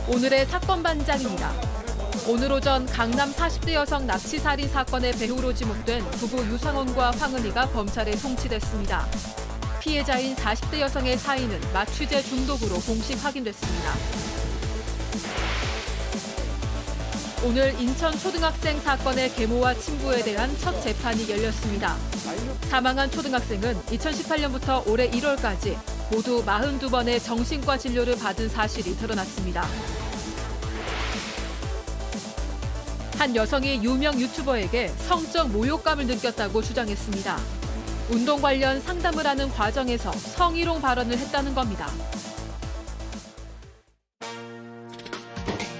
오늘의 사건 반장입니다. 오늘 오전 강남 40대 여성 납치살인 사건의 배후로 지목된 부부 유상원과 황은희가 검찰에 송치됐습니다. 피해자인 40대 여성의 사인은 마취제 중독으로 공식 확인됐습니다. 오늘 인천 초등학생 사건의 계모와 친부에 대한 첫 재판이 열렸습니다. 사망한 초등학생은 2018년부터 올해 1월까지 모두 42번의 정신과 진료를 받은 사실이 드러났습니다. 한 여성이 유명 유튜버에게 성적 모욕감을 느꼈다고 주장했습니다. 운동 관련 상담을 하는 과정에서 성희롱 발언을 했다는 겁니다.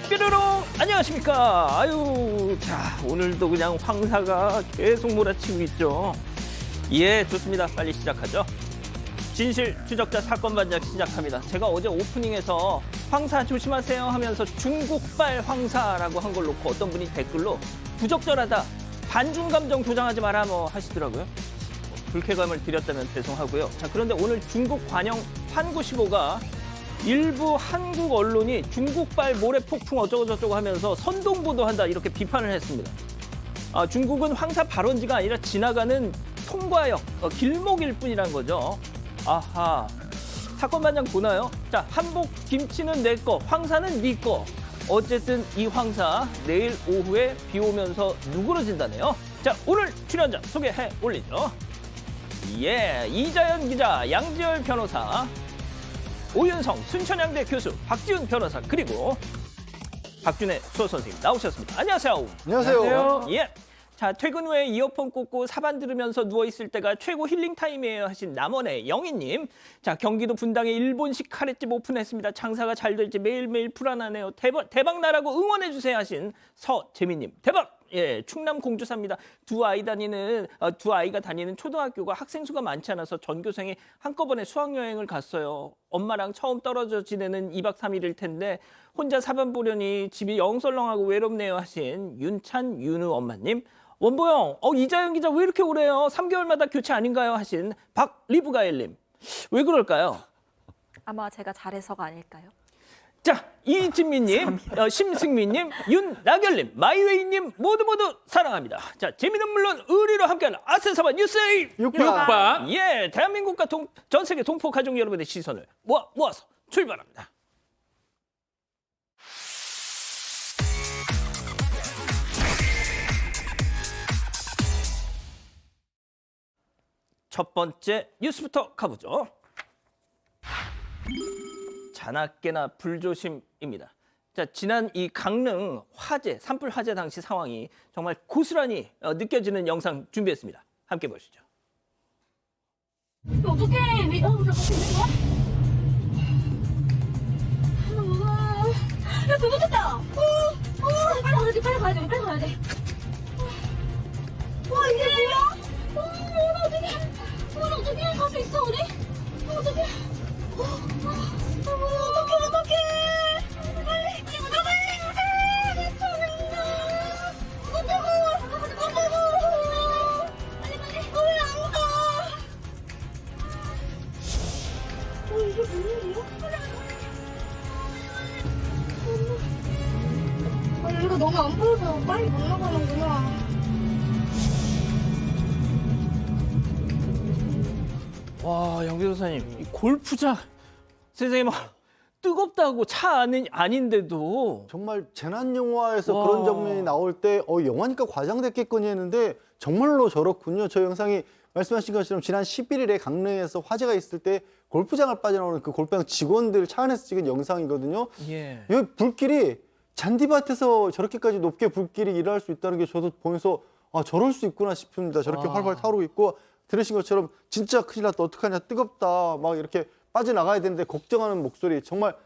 뾰로롱 안녕하십니까. 아유, 자 오늘도 그냥 황사가 계속 몰아치고 있죠. 예, 좋습니다. 빨리 시작하죠. 진실 추적자 사건 반장 시작합니다. 제가 어제 오프닝에서 황사 조심하세요 하면서 중국발 황사라고 한 걸 놓고 어떤 분이 댓글로 부적절하다, 반중 감정 조장하지 마라 뭐 하시더라고요. 불쾌감을 드렸다면 죄송하고요. 자, 그런데 오늘 중국 관영 환구시보가 일부 한국 언론이 중국발 모래폭풍 어쩌고저쩌고 하면서 선동보도한다 이렇게 비판을 했습니다. 중국은 황사 발원지가 아니라 지나가는 통과역, 길목일 뿐이란 거죠. 아하, 사건 반장 보나요? 자, 한복 김치는 내 거, 황사는 네 거. 어쨌든 이 황사 내일 오후에 비 오면서 누그러진다네요. 자, 오늘 출연자 소개해 올리죠. 예, 이자연 기자, 양지열 변호사, 오윤성 순천향대 교수, 박지훈 변호사, 그리고 박준혜 수호 선생님 나오셨습니다. 안녕하세요. 안녕하세요. 예. 자, 퇴근 후에 이어폰 꽂고 사반 들으면서 누워있을 때가 최고 힐링 타임이에요 하신 남원의 영희님. 자, 경기도 분당에 일본식 카레집 오픈했습니다. 장사가 잘 될지 매일매일 불안하네요. 대박 나라고 응원해주세요 하신 서재민님. 대박! 예, 충남 공주사입니다. 두 아이가 다니는 초등학교가 학생 수가 많지 않아서 전교생이 한꺼번에 수학여행을 갔어요. 엄마랑 처음 떨어져 지내는 2박 3일일 텐데 혼자 사반 보려니 집이 영설렁하고 외롭네요 하신 윤찬 윤우 엄마님. 원보영, 이자연 기자 왜 이렇게 오래요? 3개월마다 교체 아닌가요? 하신 박리브가엘님. 왜 그럴까요? 아마 제가 잘해서가 아닐까요? 자, 이진미님, 심승민님, 윤나결님, 마이웨이님 모두 사랑합니다. 자, 재미는 물론 의리로 함께하는 아세사바 뉴스의 육반. 예, 대한민국과 전 세계 동포 가족 여러분의 시선을 모아서 출발합니다. 첫 번째 뉴스부터 가보죠. 자나깨나 불조심입니다. 자, 지난 이 강릉 화재, 산불 화재 당시 상황이 정말 고스란히 느껴지는 영상 준비했습니다. 함께 보시죠. 어떡해. 잠깐 괜찮아? 야, 도망쳤다. 빨리 가야 돼. 와, 이게 뭐야? 오늘 어떡해. 갈 수 있어, 우리? 어떡해. 어떡해. 빨리. 이게 뭐예요? 여기가 너무 안 보여서 빨리 못 나가는구나. 와, 양 변호사님, 이 골프장 선생님 뜨겁다고 차 아닌데도 정말 재난 영화에서 와. 그런 장면이 나올 때 영화니까 과장됐겠거니 했는데 정말로 저렇군요. 저 영상이 말씀하신 것처럼 지난 11일에 강릉에서 화재가 있을 때 골프장을 빠져나오는 그 골프장 직원들 차 안에서 찍은 영상이거든요. 예. 이 불길이 잔디밭에서 저렇게까지 높게 불길이 일어날 수 있다는 게 저도 보면서 저럴 수 있구나 싶습니다. 저렇게 와. 활활 타오르고 있고 들으신 것처럼 진짜 큰일 났다, 어떡하냐, 뜨겁다 막 이렇게 빠져나가야 되는데 걱정하는 목소리, 정말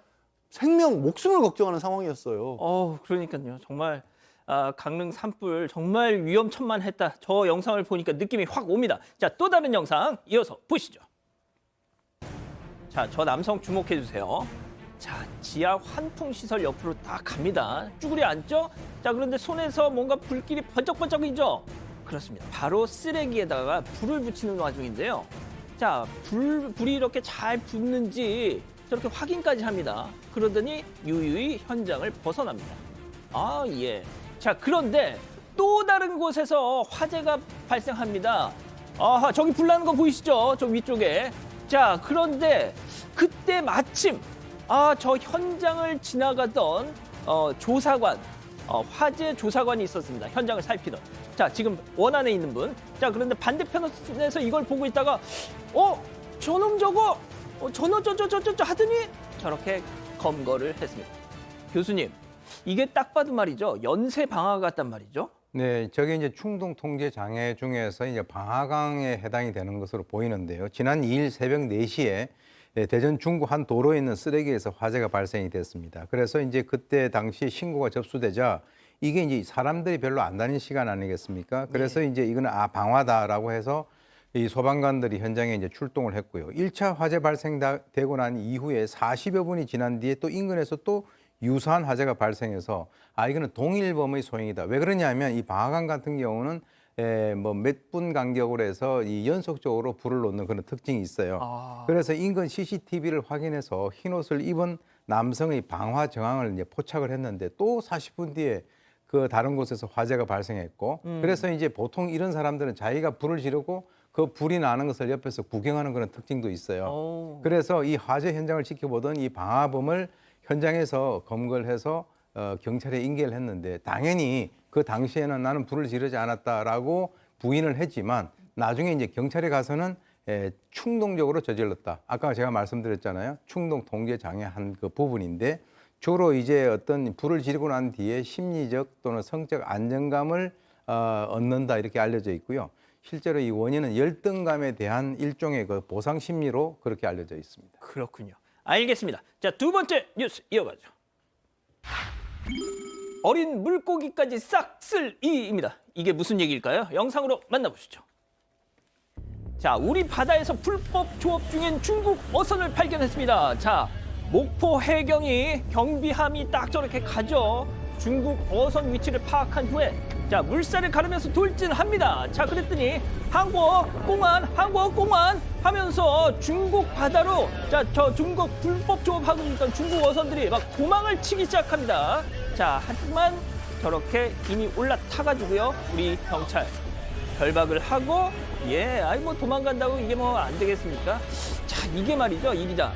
생명, 목숨을 걱정하는 상황이었어요. 그러니까요. 정말 강릉 산불 정말 위험천만했다. 저 영상을 보니까 느낌이 확 옵니다. 자, 또 다른 영상 이어서 보시죠. 자, 저 남성 주목해 주세요. 자, 지하 환풍시설 옆으로 딱 갑니다. 쭈그리 앉죠? 자, 그런데 손에서 뭔가 불길이 번쩍번쩍이죠? 그렇습니다. 바로 쓰레기에다가 불을 붙이는 와중인데요. 자, 불이 이렇게 잘 붙는지 저렇게 확인까지 합니다. 그러더니 유유히 현장을 벗어납니다. 아, 예. 자, 그런데 또 다른 곳에서 화재가 발생합니다. 아하, 저기 불나는 거 보이시죠? 저 위쪽에. 자, 그런데 그때 마침 저 현장을 지나가던 조사관, 화재 조사관이 있었습니다. 현장을 살피던. 자, 지금 원안에 있는 분. 자, 그런데 반대편에서 이걸 보고 있다가 저놈 저거 저놈 저 하더니 저렇게 검거를 했습니다. 교수님, 이게 딱 봐도 말이죠. 연쇄 방화 같단 말이죠. 네, 저게 이제 충동 통제 장애 중에서 이제 방화강에 해당이 되는 것으로 보이는데요. 지난 2일 새벽 4시에 대전 중구 한 도로에 있는 쓰레기에서 화재가 발생이 됐습니다. 그래서 이제 그때 당시 신고가 접수되자 이게 이제 사람들이 별로 안 다니는 시간 아니겠습니까? 그래서 이제 이거는 방화다라고 해서 이 소방관들이 현장에 이제 출동을 했고요. 1차 화재 발생되고 난 이후에 40여 분이 지난 뒤에 또 인근에서 또 유사한 화재가 발생해서 이거는 동일범의 소행이다. 왜 그러냐면 이 방화강 같은 경우는 뭐 몇 분 간격으로 해서 이 연속적으로 불을 놓는 그런 특징이 있어요. 그래서 인근 CCTV를 확인해서 흰 옷을 입은 남성의 방화 정황을 이제 포착을 했는데 또 40분 뒤에 그 다른 곳에서 화재가 발생했고 그래서 이제 보통 이런 사람들은 자기가 불을 지르고 그 불이 나는 것을 옆에서 구경하는 그런 특징도 있어요. 그래서 이 화재 현장을 지켜보던 이 방화범을 현장에서 검거를 해서 경찰에 인계를 했는데 당연히 그 당시에는 나는 불을 지르지 않았다라고 부인을 했지만 나중에 이제 경찰에 가서는 충동적으로 저질렀다. 아까 제가 말씀드렸잖아요. 충동 통제 장애한 그 부분인데 주로 이제 어떤 불을 지르고 난 뒤에 심리적 또는 성적 안정감을 얻는다 이렇게 알려져 있고요. 실제로 이 원인은 열등감에 대한 일종의 그 보상 심리로 그렇게 알려져 있습니다. 그렇군요. 알겠습니다. 자, 두 번째 뉴스 이어가죠. 어린 물고기까지 싹 쓸 이입니다. 이게 무슨 얘기일까요? 영상으로 만나보시죠. 자, 우리 바다에서 불법 조업 중인 중국 어선을 발견했습니다. 자, 목포 해경이 경비함이 딱 저렇게 가죠. 중국 어선 위치를 파악한 후에 자, 물살을 가르면서 돌진합니다. 자, 그랬더니 항구공안 하면서 중국 바다로 저 중국 불법 조업하고 있던 중국 어선들이 막 도망을 치기 시작합니다. 자, 하지만 저렇게 이미 올라타가지고요. 우리 경찰 결박을 하고 뭐 도망간다고 이게 뭐 안 되겠습니까? 자, 이게 말이죠. 일이다.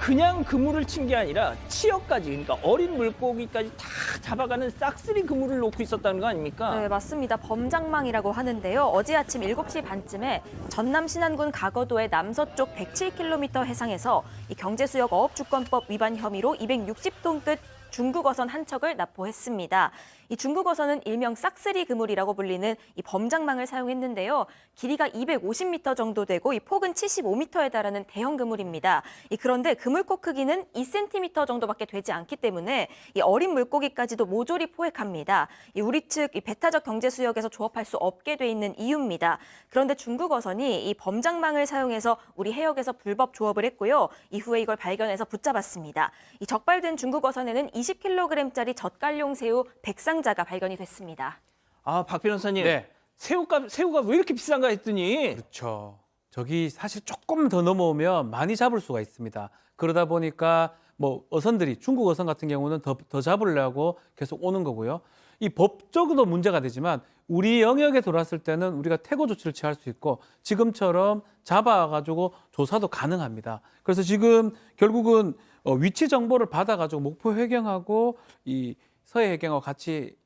그냥 그물을 친 게 아니라 치어까지, 그러니까 어린 물고기까지 다 잡아가는 싹쓸이 그물을 놓고 있었다는 거 아닙니까? 네, 맞습니다. 범장망이라고 하는데요. 어제 아침 7시 반쯤에 전남 신안군 가거도의 남서쪽 107km 해상에서 이 경제수역 어업주권법 위반 혐의로 260톤급 중국 어선 한 척을 납포했습니다. 이 중국 어선은 일명 싹쓸이 그물이라고 불리는 이 범장망을 사용했는데요. 길이가 250m 정도 되고 이 폭은 75m에 달하는 대형 그물입니다. 그런데 그물코 크기는 2cm 정도밖에 되지 않기 때문에 이 어린 물고기까지도 모조리 포획합니다. 우리 측 배타적 경제수역에서 조업할 수 없게 돼 있는 이유입니다. 그런데 중국 어선이 이 범장망을 사용해서 우리 해역에서 불법 조업을 했고요. 이후에 이걸 발견해서 붙잡았습니다. 이 적발된 중국 어선에는 20kg짜리 젓갈용 새우 100상자가 발견이 됐습니다. 박 변호사님, 네. 새우가 왜 이렇게 비싼가 했더니 그렇죠. 저기 사실 조금 더 넘어오면 많이 잡을 수가 있습니다. 그러다 보니까 뭐 어선들이 중국 어선 같은 경우는 더 잡으려고 계속 오는 거고요. 이 법적으로도 문제가 되지만 우리 영역에 들어왔을 때는 우리가 퇴거 조치를 취할 수 있고 지금처럼 잡아가지고 조사도 가능합니다. 그래서 지금 결국은 위치 정보를 받아가지고 목포 해경하고 이 서해 해경하고 같이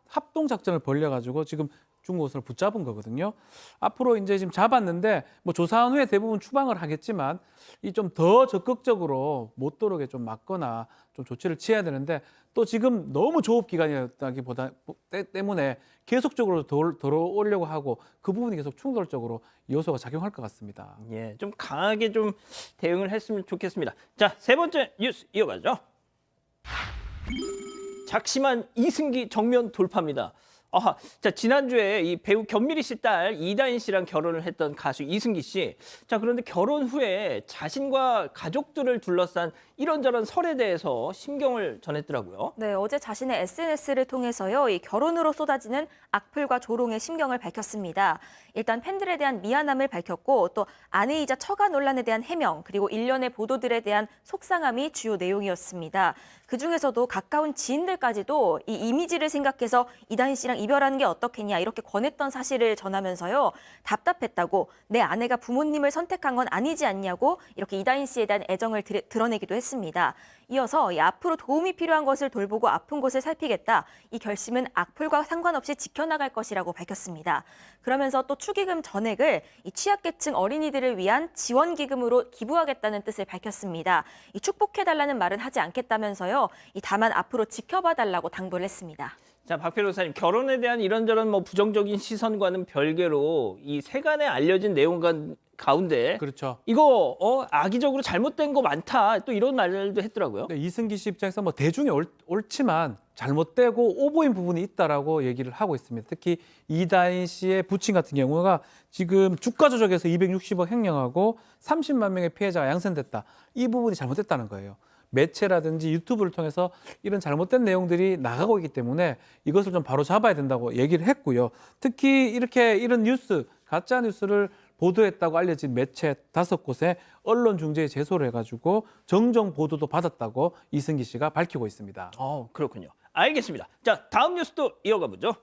합동 작전을 벌려가지고 지금 중국 어선을 붙잡은 거거든요. 앞으로 이제 지금 잡았는데 뭐 조사한 후에 대부분 추방을 하겠지만 이 좀 더 적극적으로 못 들어오게 좀 막거나 좀 조치를 취해야 되는데 또 지금 너무 조업 기간이었다기보다 때문에 계속적으로 들어오려고 하고 그 부분이 계속 충돌적으로 요소가 작용할 것 같습니다. 좀 강하게 좀 대응을 했으면 좋겠습니다. 자, 세 번째 뉴스 이어가죠. 작심한 이승기 정면 돌파입니다. 자, 지난주에 이 배우 견미리 씨 딸 이다인 씨랑 결혼을 했던 가수 이승기 씨. 자, 그런데 결혼 후에 자신과 가족들을 둘러싼 이런저런 설에 대해서 심경을 전했더라고요. 네, 어제 자신의 SNS를 통해서요, 이 결혼으로 쏟아지는 악플과 조롱의 심경을 밝혔습니다. 일단 팬들에 대한 미안함을 밝혔고 또 아내이자 처가 논란에 대한 해명 그리고 일련의 보도들에 대한 속상함이 주요 내용이었습니다. 그중에서도 가까운 지인들까지도 이 이미지를 생각해서 이다인 씨랑 이별하는 게 어떻겠냐 이렇게 권했던 사실을 전하면서요. 답답했다고 내 아내가 부모님을 선택한 건 아니지 않냐고 이렇게 이다인 씨에 대한 애정을 드러내기도 했습니다. 이어서 이 앞으로 도움이 필요한 것을 돌보고 아픈 곳을 살피겠다. 이 결심은 악플과 상관없이 지켜나갈 것이라고 밝혔습니다. 그러면서 또 축의금 전액을 이 취약계층 어린이들을 위한 지원기금으로 기부하겠다는 뜻을 밝혔습니다. 이 축복해달라는 말은 하지 않겠다면서요. 이 다만 앞으로 지켜봐달라고 당부를 했습니다. 자, 박 변호사님, 결혼에 대한 이런저런 뭐 부정적인 시선과는 별개로 이 세간에 알려진 내용 가운데 그렇죠. 이거 악의적으로 잘못된 거 많다. 또 이런 말도 했더라고요. 네, 이승기 씨 입장에서 뭐 대중이 옳지만 잘못되고 오보인 부분이 있다라고 얘기를 하고 있습니다. 특히 이다인 씨의 부친 같은 경우가 지금 주가 조작에서 260억 횡령하고 30만 명의 피해자가 양산됐다. 이 부분이 잘못됐다는 거예요. 매체라든지 유튜브를 통해서 이런 잘못된 내용들이 나가고 있기 때문에 이것을 좀 바로 잡아야 된다고 얘기를 했고요. 특히 이런 뉴스, 가짜 뉴스를 보도했다고 알려진 매체 5곳에 언론중재에 제소를 해가지고 정정 보도도 받았다고 이승기 씨가 밝히고 있습니다. 그렇군요. 알겠습니다. 자, 다음 뉴스도 이어가 보죠.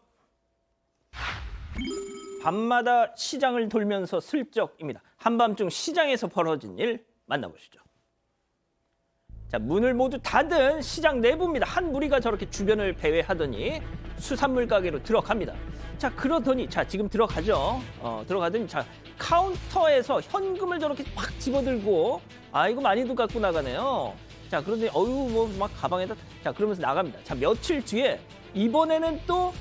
밤마다 시장을 돌면서 슬쩍입니다. 한밤중 시장에서 벌어진 일 만나보시죠. 자, 문을 모두 닫은 시장 내부입니다. 한 무리가 저렇게 주변을 배회하더니 수산물 가게로 들어갑니다. 자, 그러더니 지금 들어가죠. 들어가더니 카운터에서 현금을 저렇게 확 집어들고 이거 많이도 갖고 나가네요. 자, 그런데 뭐 막 가방에다 그러면서 나갑니다. 자, 며칠 뒤에 이번에는 또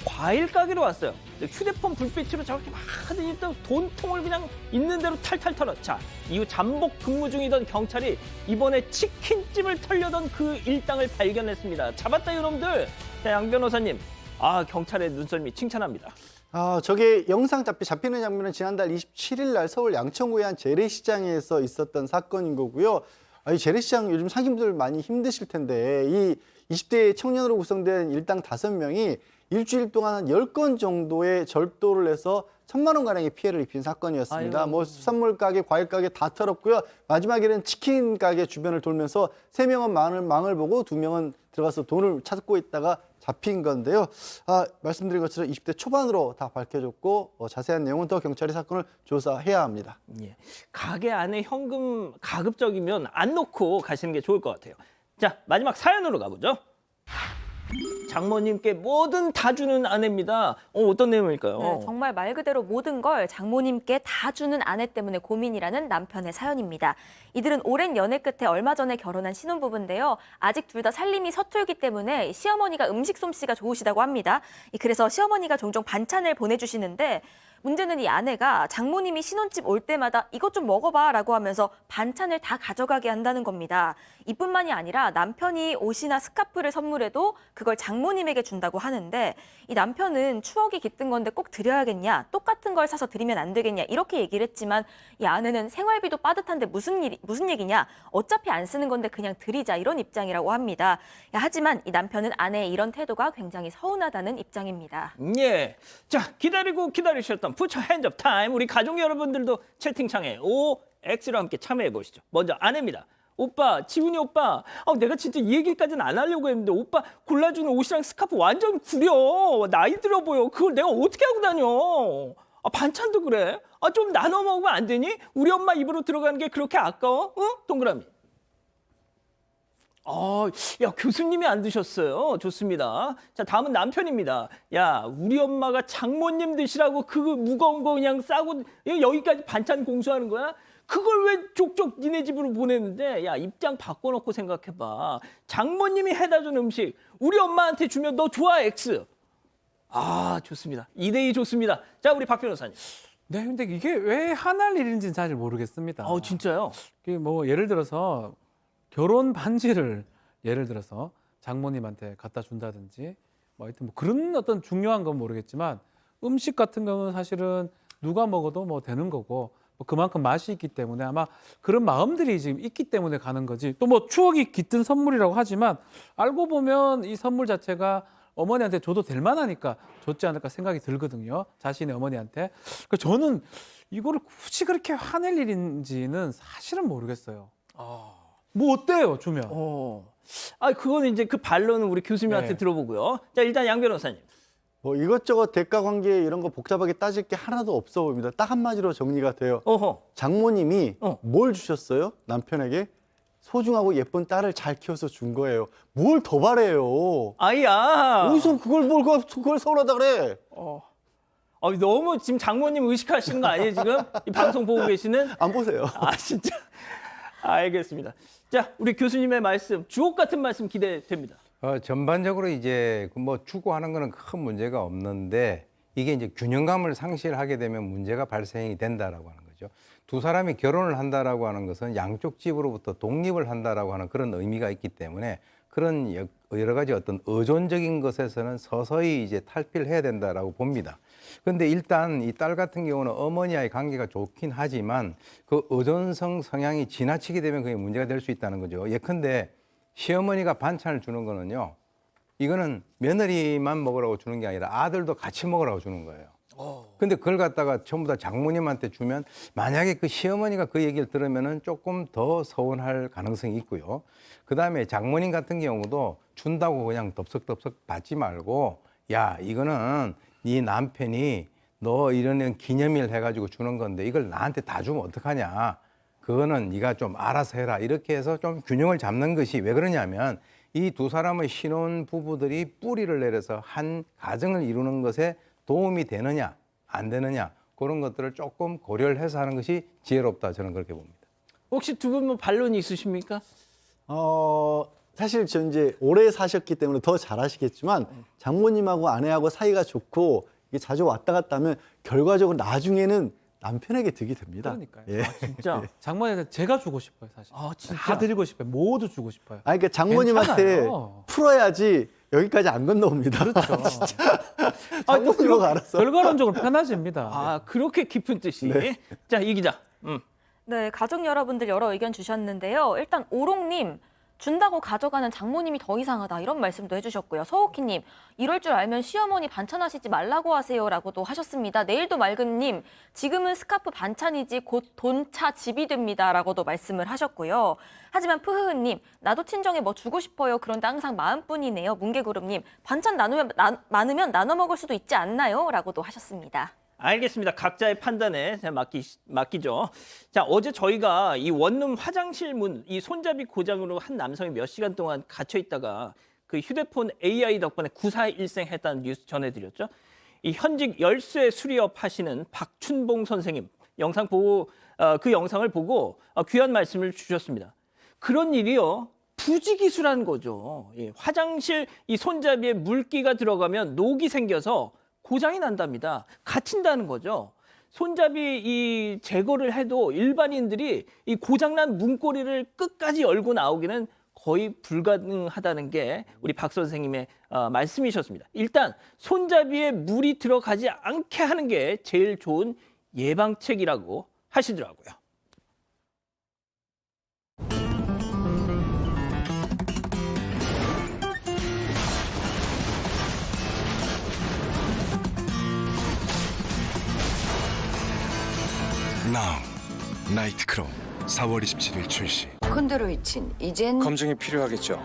과일 가게로 왔어요. 휴대폰 불빛으로 저렇게 막 하더니 또 돈통을 그냥 있는 대로 탈탈 털어. 자, 이후 잠복 근무 중이던 경찰이 이번에 치킨집을 털려던 그 일당을 발견했습니다. 잡았다 이놈들. 자, 양 변호사님. 경찰의 눈썰미 칭찬합니다. 저게 영상 잡히는 장면은 지난달 27일 날 서울 양천구의 한 재래시장에서 있었던 사건인 거고요. 이 재래시장 요즘 상인분들 많이 힘드실 텐데 이 20대 청년으로 구성된 일당 5명이 일주일 동안 한 10건 정도의 절도를 해서 1,000만 원 가량의 피해를 입힌 사건이었습니다. 아이고. 뭐 수산물 가게, 과일 가게 다 털었고요. 마지막에는 치킨 가게 주변을 돌면서 3명은 망을 보고 2명은 들어가서 돈을 찾고 있다가 잡힌 건데요. 말씀드린 것처럼 20대 초반으로 다 밝혀졌고 자세한 내용은 더 경찰이 사건을 조사해야 합니다. 예. 가게 안에 현금 가급적이면 안 놓고 가시는 게 좋을 것 같아요. 자, 마지막 사연으로 가보죠. 장모님께 뭐든 다 주는 아내입니다. 어떤 내용일까요? 네, 정말 말 그대로 모든 걸 장모님께 다 주는 아내 때문에 고민이라는 남편의 사연입니다. 이들은 오랜 연애 끝에 얼마 전에 결혼한 신혼부부인데요. 아직 둘 다 살림이 서툴기 때문에 시어머니가 음식 솜씨가 좋으시다고 합니다. 그래서 시어머니가 종종 반찬을 보내주시는데 문제는 이 아내가 장모님이 신혼집 올 때마다 이것 좀 먹어봐 라고 하면서 반찬을 다 가져가게 한다는 겁니다. 이뿐만이 아니라 남편이 옷이나 스카프를 선물해도 그걸 장모님에게 준다고 하는데 이 남편은 추억이 깃든 건데 꼭 드려야겠냐, 똑같은 걸 사서 드리면 안 되겠냐 이렇게 얘기를 했지만 이 아내는 생활비도 빠듯한데 무슨 얘기냐, 어차피 안 쓰는 건데 그냥 드리자 이런 입장이라고 합니다. 하지만 이 남편은 아내의 이런 태도가 굉장히 서운하다는 입장입니다. 예. 자, 기다리고 기다리셨던 부처 핸즈업 타임. 우리 가족 여러분들도 채팅창에 OX로 함께 참여해 보시죠. 먼저 아내입니다. 오빠, 지훈이 오빠, 내가 진짜 이 얘기까지는 안 하려고 했는데 오빠 골라주는 옷이랑 스카프 완전 구려. 나이 들어 보여. 그걸 내가 어떻게 하고 다녀. 반찬도 그래. 좀 나눠 먹으면 안 되니? 우리 엄마 입으로 들어가는 게 그렇게 아까워? 동그라미. 야, 교수님이 안 드셨어요. 좋습니다. 자, 다음은 남편입니다. 야, 우리 엄마가 장모님 드시라고 그 무거운 거 그냥 싸고 여기까지 반찬 공수하는 거야? 그걸 왜 족족 니네 집으로 보내는데? 야, 입장 바꿔놓고 생각해봐. 장모님이 해다 준 음식 우리 엄마한테 주면 너 좋아, X. 좋습니다. 2대2 좋습니다. 자, 우리 박 변호사님. 네, 근데 이게 왜 하나일 일인지는 잘 모르겠습니다. 진짜요? 이게 뭐 예를 들어서 결혼 반지를 예를 들어서 장모님한테 갖다 준다든지 뭐 하여튼 뭐 그런 어떤 중요한 건 모르겠지만 음식 같은 경우는 사실은 누가 먹어도 뭐 되는 거고 뭐 그만큼 맛이 있기 때문에 아마 그런 마음들이 지금 있기 때문에 가는 거지. 또 뭐 추억이 깃든 선물이라고 하지만 알고 보면 이 선물 자체가 어머니한테 줘도 될 만하니까 줬지 않을까 생각이 들거든요. 자신의 어머니한테. 그러니까 저는 이거를 굳이 그렇게 화낼 일인지는 사실은 모르겠어요. 뭐 어때요, 주면? 그거는 이제 그 반론은 우리 교수님한테 네. 들어보고요. 자, 일단 양 변호사님. 뭐 이것저것 대가 관계 이런 거 복잡하게 따질 게 하나도 없어 보입니다. 딱 한마디로 정리가 돼요. 어허. 장모님이 어. 뭘 주셨어요? 남편에게 소중하고 예쁜 딸을 잘 키워서 준 거예요. 뭘 더 바래요? 아이야. 어디서 그걸 서운하다 그래? 너무 지금 장모님 의식하시는 거 아니에요, 지금? 이 방송 보고 계시는? 안 보세요. 아, 진짜. 알겠습니다. 자, 우리 교수님의 말씀, 주옥 같은 말씀 기대됩니다. 전반적으로 이제 뭐 추구하는 거는 큰 문제가 없는데 이게 이제 균형감을 상실하게 되면 문제가 발생이 된다라고 하는 거죠. 두 사람이 결혼을 한다라고 하는 것은 양쪽 집으로부터 독립을 한다라고 하는 그런 의미가 있기 때문에 그런 여러 가지 어떤 의존적인 것에서는 서서히 이제 탈피를 해야 된다라고 봅니다. 그런데 일단 이 딸 같은 경우는 어머니와의 관계가 좋긴 하지만 그 의존성 성향이 지나치게 되면 그게 문제가 될 수 있다는 거죠. 예컨대 시어머니가 반찬을 주는 거는요, 이거는 며느리만 먹으라고 주는 게 아니라 아들도 같이 먹으라고 주는 거예요. 근데 그걸 갖다가 전부 다 장모님한테 주면 만약에 그 시어머니가 그 얘기를 들으면은 조금 더 서운할 가능성이 있고요. 그 다음에 장모님 같은 경우도 준다고 그냥 덥석덥석 받지 말고, 야, 이거는 네 남편이 너 이런 기념일 해가지고 주는 건데 이걸 나한테 다 주면 어떡하냐. 그거는 네가 좀 알아서 해라. 이렇게 해서 좀 균형을 잡는 것이 왜 그러냐면 이 두 사람의 신혼 부부들이 뿌리를 내려서 한 가정을 이루는 것에 도움이 되느냐 안 되느냐 그런 것들을 조금 고려를 해서 하는 것이 지혜롭다, 저는 그렇게 봅니다. 혹시 두 분 뭐 반론이 있으십니까? 사실 저 이제 오래 사셨기 때문에 더 잘하시겠지만 장모님하고 아내하고 사이가 좋고 이게 자주 왔다 갔다 하면 결과적으로 나중에는 남편에게 득이 됩니다. 그러니까요. 예. 진짜. 장모님한테 제가 주고 싶어요, 사실. 아, 진짜? 다 드리고 싶어요. 모두 주고 싶어요. 아니, 그러니까 장모님한테 괜찮아요. 풀어야지 여기까지 안 건너옵니다. 그렇죠. 장모님하고 알았어. 결과론적으로 편해집니다. 아, 그렇게 깊은 뜻이. 네. 자, 이 기자. 네, 가족 여러분들 여러 의견 주셨는데요. 일단 오롱님, 준다고 가져가는 장모님이 더 이상하다 이런 말씀도 해주셨고요. 서옥희님, 이럴 줄 알면 시어머니 반찬하시지 말라고 하세요라고도 하셨습니다. 내일도 맑은님, 지금은 스카프 반찬이지 곧 돈차 집이 됩니다라고도 말씀을 하셨고요. 하지만 푸흐흐님, 나도 친정에 뭐 주고 싶어요. 그런데 항상 마음뿐이네요. 뭉게구름님, 반찬 많으면 나눠 먹을 수도 있지 않나요? 라고도 하셨습니다. 알겠습니다. 각자의 판단에 맡기죠. 자, 어제 저희가 이 원룸 화장실 문, 이 손잡이 고장으로 한 남성이 몇 시간 동안 갇혀 있다가 그 휴대폰 AI 덕분에 구사일생했다는 뉴스 전해드렸죠. 이 현직 열쇠 수리업 하시는 박춘봉 선생님 영상 보고 그 영상을 보고 귀한 말씀을 주셨습니다. 그런 일이요. 부지기수라는 거죠. 예, 화장실 이 손잡이에 물기가 들어가면 녹이 생겨서 고장이 난답니다. 갇힌다는 거죠. 손잡이 이 제거를 해도 일반인들이 이 고장난 문고리를 끝까지 열고 나오기는 거의 불가능하다는 게 우리 박 선생님의 말씀이셨습니다. 일단 손잡이에 물이 들어가지 않게 하는 게 제일 좋은 예방책이라고 하시더라고요. 나우 나이트크롬 4월 27일 출시. 콘드로이친 이젠 검증이 필요하겠죠.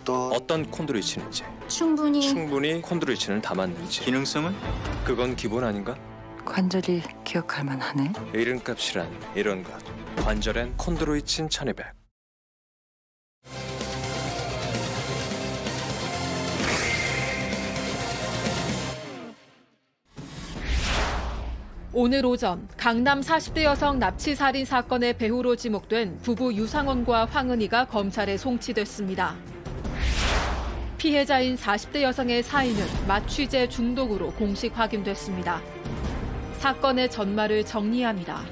어떤 콘드로이친인지, 충분히 콘드로이친을 담았는지. 기능성은? 그건 기본 아닌가? 관절이 기억할 만하네. 이름값이란 이런 것. 관절엔 콘드로이친 1200. 오늘 오전 강남 40대 여성 납치 살인 사건의 배후로 지목된 부부 유상원과 황은희가 검찰에 송치됐습니다. 피해자인 40대 여성의 사인은 마취제 중독으로 공식 확인됐습니다. 사건의 전말을 정리합니다.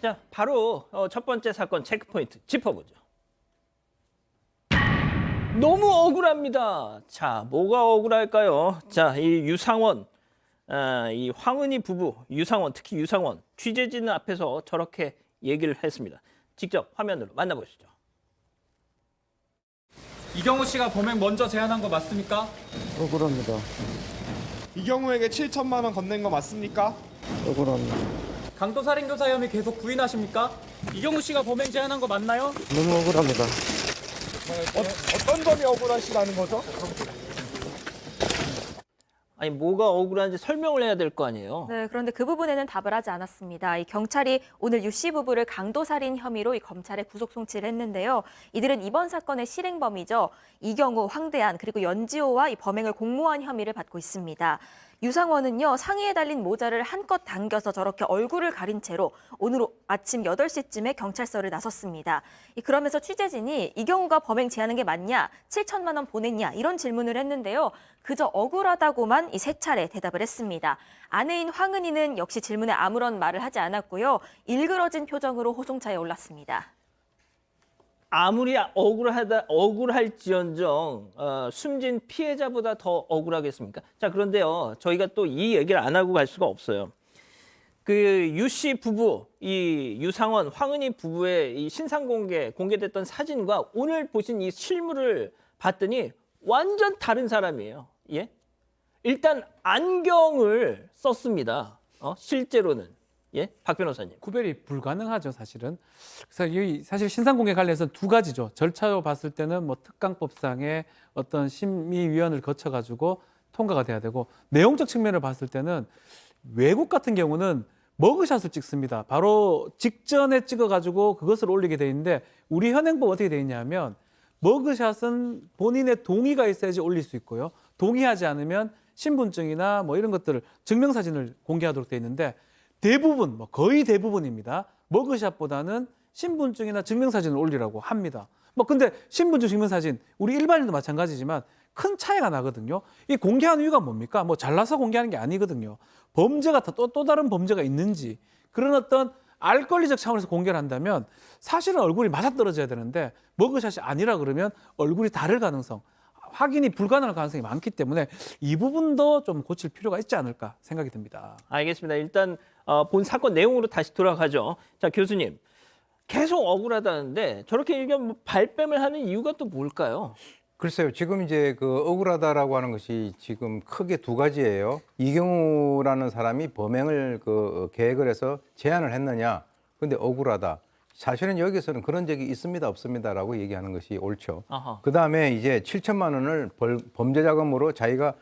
자, 바로 첫 번째 사건 체크포인트 짚어보죠. 너무 억울합니다. 자, 뭐가 억울할까요? 자, 이 유상원, 이 황은희 부부, 유상원, 특히 유상원, 취재진 앞에서 저렇게 얘기를 했습니다. 직접 화면으로 만나보시죠. 이경우 씨가 범행 먼저 제안한 거 맞습니까? 억울합니다. 이경우에게 7천만 원 건넨 거 맞습니까? 억울합니다. 강도살인교사 혐의 계속 부인하십니까? 이경우 씨가 범행 제안한 거 맞나요? 너무 억울합니다. 어떤 점이 억울하시다는 거죠? 아니, 뭐가 억울한지 설명을 해야 될 거 아니에요. 네, 그런데 그 부분에는 답을 하지 않았습니다. 이 경찰이 오늘 유 씨 부부를 강도살인 혐의로 이 검찰에 구속 송치를 했는데요. 이들은 이번 사건의 실행범이죠. 이경우, 황대한 그리고 연지호와 이 범행을 공모한 혐의를 받고 있습니다. 유상원은요, 상의에 달린 모자를 한껏 당겨서 저렇게 얼굴을 가린 채로 오늘 아침 8시쯤에 경찰서를 나섰습니다. 그러면서 취재진이 이경우가 범행 제안한 게 맞냐, 7천만 원 보냈냐 이런 질문을 했는데요. 그저 억울하다고만 이 3차례 대답을 했습니다. 아내인 황은희는 역시 질문에 아무런 말을 하지 않았고요. 일그러진 표정으로 호송차에 올랐습니다. 아무리 억울할지언정 숨진 피해자보다 더 억울하겠습니까? 자, 그런데요, 저희가 또 이 얘기를 안 하고 갈 수가 없어요. 그 유 씨 부부, 이 유상원, 황은희 부부의 이 신상 공개됐던 사진과 오늘 보신 이 실물을 봤더니 완전 다른 사람이에요. 예? 일단 안경을 썼습니다. 실제로는. 예, 박 변호사님. 구별이 불가능하죠, 사실은. 그래서 이 사실 신상 공개 관련해서 두 가지죠. 절차로 봤을 때는 뭐 특강법상의 어떤 심의위원을 거쳐가지고 통과가 돼야 되고, 내용적 측면을 봤을 때는 외국 같은 경우는 머그샷을 찍습니다. 바로 직전에 찍어가지고 그것을 올리게 돼 있는데, 우리 현행법 어떻게 돼 있냐면 머그샷은 본인의 동의가 있어야지 올릴 수 있고요. 동의하지 않으면 신분증이나 뭐 이런 것들을 증명사진을 공개하도록 돼 있는데, 대부분, 거의 대부분입니다. 머그샷보다는 신분증이나 증명사진을 올리라고 합니다. 근데 신분증, 증명사진, 우리 일반인도 마찬가지지만 큰 차이가 나거든요. 이 공개하는 이유가 뭡니까? 잘라서 공개하는 게 아니거든요. 범죄가 또 다른 범죄가 있는지, 그런 어떤 알 권리적 차원에서 공개를 한다면 사실은 얼굴이 맞아떨어져야 되는데 머그샷이 아니라 그러면 얼굴이 다를 가능성, 확인이 불가능할 가능성이 많기 때문에 이 부분도 좀 고칠 필요가 있지 않을까 생각이 듭니다. 알겠습니다. 일단 본 사건 내용으로 다시 돌아가죠. 자, 교수님. 계속 억울하다는데 저렇게 얘기하면 발뺌을 하는 이유가 또 뭘까요? 글쎄요. 지금 이제 그 억울하다라고 하는 것이 지금 크게 두 가지예요. 이경우라는 사람이 범행을 계획을 해서 제안을 했느냐. 근데 억울하다. 사실은 여기서는 그런 적이 있습니다, 없습니다라고 얘기하는 것이 옳죠. 그다음에 이제 7천만 원을 범죄 자금으로 자기가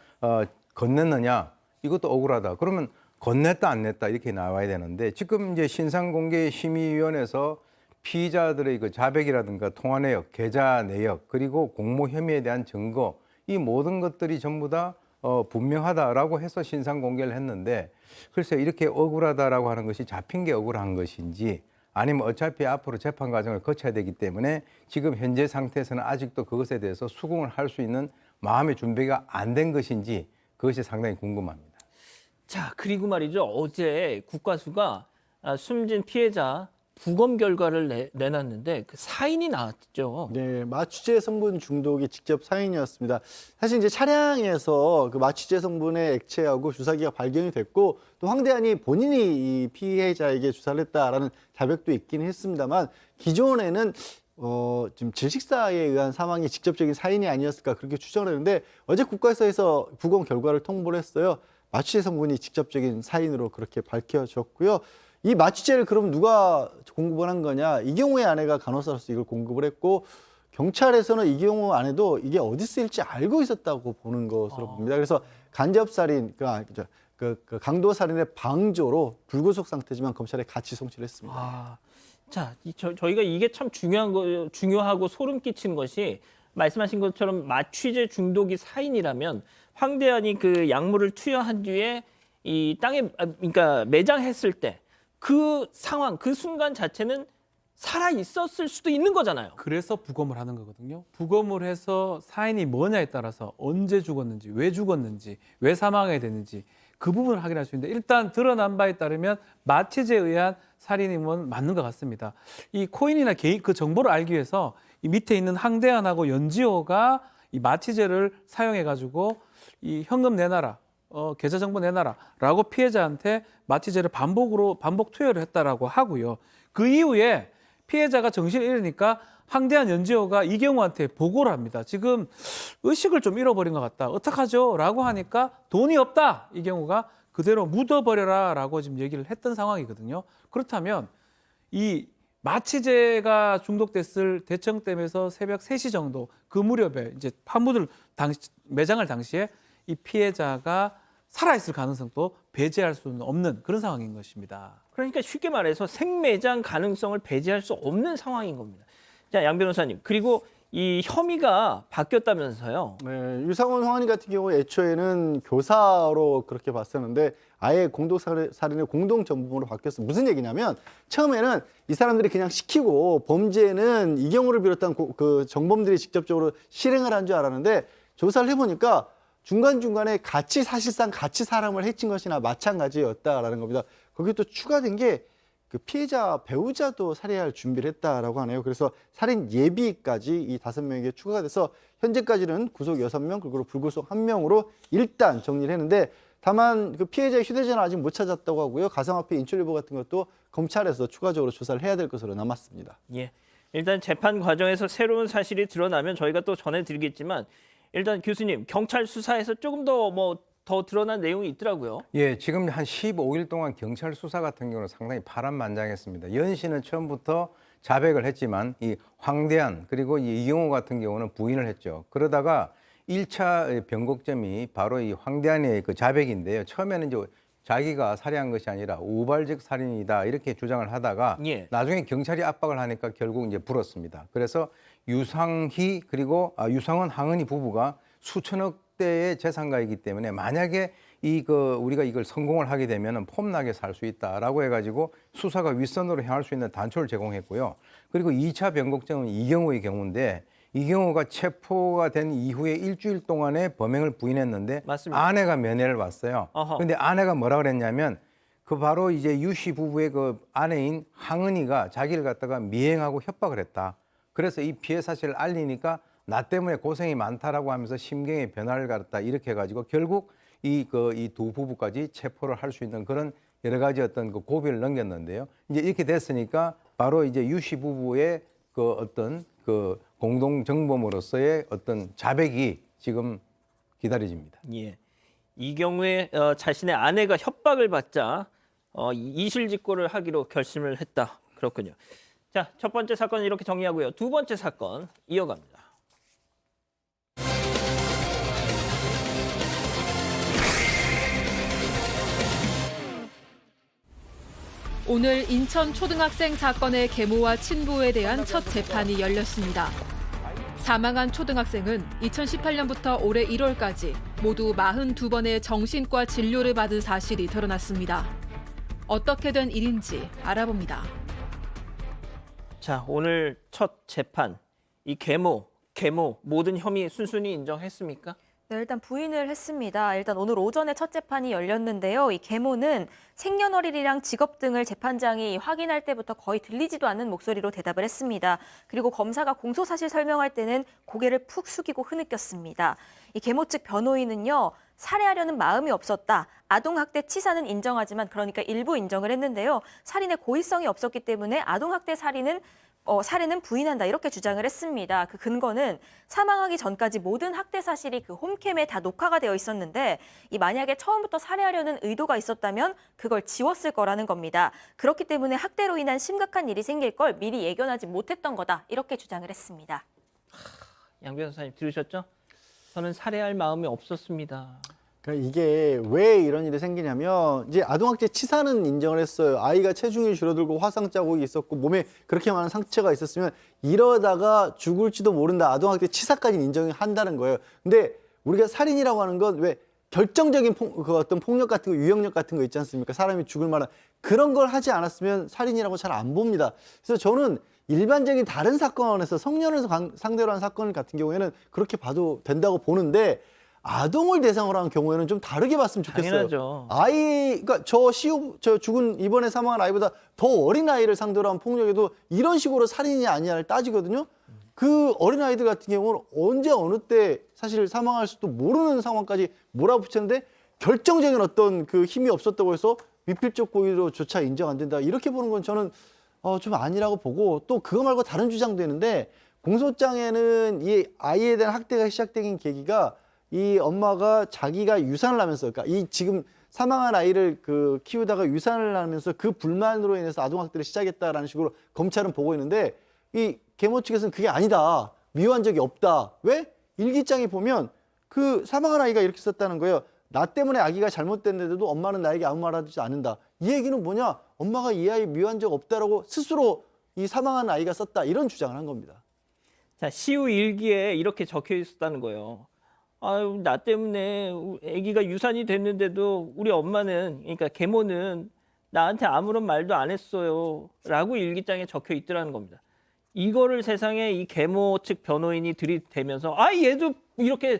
건넸느냐. 이것도 억울하다. 그러면 건넸다 안 냈다 이렇게 나와야 되는데, 지금 이제 신상공개심의위원회에서 피의자들의 그 자백이라든가 통화 내역, 계좌 내역, 그리고 공모 혐의에 대한 증거, 이 모든 것들이 전부 다 분명하다라고 해서 신상 공개를 했는데, 글쎄 이렇게 억울하다라고 하는 것이 잡힌 게 억울한 것인지, 아니면 어차피 앞으로 재판 과정을 거쳐야 되기 때문에 지금 현재 상태에서는 아직도 그것에 대해서 수긍을 할 수 있는 마음의 준비가 안 된 것인지, 그것이 상당히 궁금합니다. 자, 그리고 말이죠. 어제 국과수가 숨진 피해자 부검 결과를 내놨는데 그 사인이 나왔죠. 네, 마취제 성분 중독이 직접 사인이었습니다. 사실 이제 차량에서 그 마취제 성분의 액체하고 주사기가 발견이 됐고, 또 황대한이 본인이 이 피해자에게 주사를 했다라는 자백도 있긴 했습니다만, 기존에는 지금 질식사에 의한 사망이 직접적인 사인이 아니었을까 그렇게 추정을 했는데, 어제 국과수에서 부검 결과를 통보를 했어요. 마취제 성분이 직접적인 사인으로 그렇게 밝혀졌고요. 이 마취제를 그럼 누가 공급을 한 거냐? 이경우의 아내가 간호사로서 이걸 공급을 했고, 경찰에서는 이경우 아내도 이게 어디 쓰일지 알고 있었다고 보는 것으로 봅니다. 그래서 간접살인, 그 강도살인의 방조로 불구속 상태지만 검찰에 같이 송치를 했습니다. 자, 저희가 이게 참 중요하고 소름 끼치는 것이, 말씀하신 것처럼 마취제 중독이 사인이라면 황대한이 그 약물을 투여한 뒤에 이 땅에, 그러니까 매장했을 때 그 상황, 그 순간 자체는 살아 있었을 수도 있는 거잖아요. 그래서 부검을 하는 거거든요. 부검을 해서 사인이 뭐냐에 따라서 언제 죽었는지, 왜 사망하게 됐는지 그 부분을 확인할 수 있는데, 일단 드러난 바에 따르면 마취제에 의한 살인이면 맞는 것 같습니다. 이 코인이나 개인 그 정보를 알기 위해서 이 밑에 있는 항대안하고 연지호가 이 마취제를 사용해 가지고 이 현금 내놔라, 계좌 정보 내놔라라고 피해자한테 마취제를 반복 투여를 했다라고 하고요. 그 이후에 피해자가 정신을 잃으니까 항대안 연지호가 이경우한테 보고를 합니다. 지금 의식을 좀 잃어버린 것 같다. 어떡하죠? 라고 하니까 돈이 없다. 이경우가 그대로 묻어버려라 라고 지금 얘기를 했던 상황이거든요. 그렇다면 이 마취제가 중독됐을 대청댐에서 새벽 3시 정도 그 무렵에 이제 파묻을 매장할 당시에 이 피해자가 살아있을 가능성도 배제할 수는 없는 그런 상황인 것입니다. 그러니까 쉽게 말해서 생매장 가능성을 배제할 수 없는 상황인 겁니다. 자, 양 변호사님. 그리고 이 혐의가 바뀌었다면서요? 네, 유상원 황은희 같은 경우 애초에는 교사로 그렇게 봤었는데 아예 공동살인의 공동정범으로 바뀌었어요. 무슨 얘기냐면 처음에는 이 사람들이 그냥 시키고 범죄는 이경우를 비롯한 그 정범들이 직접적으로 실행을 한 줄 알았는데 조사를 해보니까 중간중간에 사실상 같이 사람을 해친 것이나 마찬가지였다라는 겁니다. 거기에 또 추가된 게 그 피해자 배우자도 살해할 준비를 했다라고 하네요. 그래서 살인 예비까지 이 5명에게 추가가 돼서 현재까지는 구속 6명 그리고 불구속 1명으로 일단 정리를 했는데 다만 그 피해자의 휴대전화 아직 못 찾았다고 하고요. 가상화폐 인출 여부 같은 것도 검찰에서 추가적으로 조사를 해야 될 것으로 남았습니다. 예. 일단 재판 과정에서 새로운 사실이 드러나면 저희가 또 전해드리겠지만 일단 교수님 경찰 수사에서 조금 더 드러난 내용이 있더라고요. 예, 지금 한 15일 동안 경찰 수사 같은 경우는 상당히 파란만장했습니다. 연 씨는 처음부터 자백을 했지만 이 황대안 그리고 이경우 같은 경우는 부인을 했죠. 그러다가 1차 변곡점이 바로 이 황대안의 그 자백인데요. 처음에는 이제 자기가 살해한 것이 아니라 우발적 살인이다 이렇게 주장을 하다가 예. 나중에 경찰이 압박을 하니까 결국 이제 불었습니다. 그래서 유상희 그리고 유상원 황은희 부부가 수천억 대의 재산가이기 때문에 만약에 우리가 이걸 성공을 하게 되면은 폼나게 살 수 있다라고 해가지고 수사가 윗선으로 향할 수 있는 단초를 제공했고요. 그리고 2차 변곡점은 이경우의 경우인데 이경우가 체포가 된 이후에 일주일 동안에 범행을 부인했는데 맞습니다. 아내가 면회를 왔어요. 그런데 아내가 뭐라 그랬냐면 그 바로 이제 유 씨 부부의 그 아내인 황은희가 자기를 갖다가 미행하고 협박을 했다. 그래서 이 피해 사실을 알리니까 나 때문에 고생이 많다라고 하면서 심경의 변화를 갖다 이렇게 해가지고 결국 이 두 부부까지 체포를 할 수 있는 그런 여러 가지 어떤 그 고비를 넘겼는데요. 이제 이렇게 됐으니까 바로 이제 유 씨 부부의 그 어떤 그 공동 정범으로서의 어떤 자백이 지금 기다려집니다. 예. 이 경우에 자신의 아내가 협박을 받자 이실직고를 하기로 결심을 했다. 그렇군요. 자, 첫 번째 사건은 이렇게 정리하고요. 두 번째 사건 이어갑니다. 오늘 인천 초등학생 사건의 계모와 친부에 대한 첫 재판이 열렸습니다. 사망한 초등학생은 2018년부터 올해 1월까지 모두 42번의 정신과 진료를 받은 사실이 드러났습니다. 어떻게 된 일인지 알아봅니다. 자, 오늘 첫 재판. 이 계모 모든 혐의 순순히 인정했습니까? 네, 일단 부인을 했습니다. 일단 오늘 오전에 첫 재판이 열렸는데요. 이 계모는 생년월일이랑 직업 등을 재판장이 확인할 때부터 거의 들리지도 않는 목소리로 대답을 했습니다. 그리고 검사가 공소사실 설명할 때는 고개를 푹 숙이고 흐느꼈습니다. 이 계모 측 변호인은요. 살해하려는 마음이 없었다. 아동학대 치사는 인정하지만 그러니까 일부 인정을 했는데요. 살인의 고의성이 없었기 때문에 아동학대 살해는 부인한다 이렇게 주장을 했습니다. 그 근거는 사망하기 전까지 모든 학대 사실이 그 홈캠에 다 녹화가 되어 있었는데 만약에 처음부터 살해하려는 의도가 있었다면 그걸 지웠을 거라는 겁니다. 그렇기 때문에 학대로 인한 심각한 일이 생길 걸 미리 예견하지 못했던 거다 이렇게 주장을 했습니다. 양 변호사님 들으셨죠? 저는 살해할 마음이 없었습니다. 그러니까 이게 왜 이런 일이 생기냐면 이제 아동학대 치사는 인정을 했어요. 아이가 체중이 줄어들고 화상 자국이 있었고 몸에 그렇게 많은 상처가 있었으면 이러다가 죽을지도 모른다. 아동학대 치사까지는 인정한다는 거예요. 근데 우리가 살인이라고 하는 건 왜 결정적인 그 어떤 폭력 같은 거, 유형력 같은 거 있지 않습니까? 사람이 죽을 만한 그런 걸 하지 않았으면 살인이라고 잘 안 봅니다. 그래서 저는 일반적인 다른 사건에서 성년을 상대로 한 사건 같은 경우에는 그렇게 봐도 된다고 보는데 아동을 대상으로 한 경우에는 좀 다르게 봤으면 좋겠어요. 당연하죠. 그러니까 저 죽은 이번에 사망한 아이보다 더 어린 아이를 상대로 한 폭력에도 이런 식으로 살인이 아니냐를 따지거든요. 그 어린아이들 같은 경우는 언제 어느 때 사실 사망할 수도 모르는 상황까지 몰아붙였는데 결정적인 어떤 그 힘이 없었다고 해서 미필적 고의로조차 인정 안 된다. 이렇게 보는 건 저는 좀 아니라고 보고, 또 그거 말고 다른 주장도 있는데, 공소장에는 이 아이에 대한 학대가 시작된 계기가 이 엄마가 자기가 유산을 하면서, 그러니까 이 지금 사망한 아이를 그 키우다가 유산을 하면서 그 불만으로 인해서 아동학대를 시작했다라는 식으로 검찰은 보고 있는데, 이 계모 측에서는 그게 아니다. 미워한 적이 없다. 왜? 일기장에 보면 그 사망한 아이가 이렇게 썼다는 거예요. 나 때문에 아기가 잘못됐는데도 엄마는 나에게 아무 말 하지 않는다. 이 얘기는 뭐냐? 엄마가 이 아이 미워한 적 없다라고 스스로 이 사망한 아이가 썼다. 이런 주장을 한 겁니다. 자, 시우 일기에 이렇게 적혀 있었다는 거예요. 아유, 나 때문에 아기가 유산이 됐는데도 우리 엄마는, 그러니까 계모는 나한테 아무런 말도 안 했어요. 라고 일기장에 적혀 있더라는 겁니다. 이거를 세상에 이 계모 측 변호인이 들이대면서, 얘도 이렇게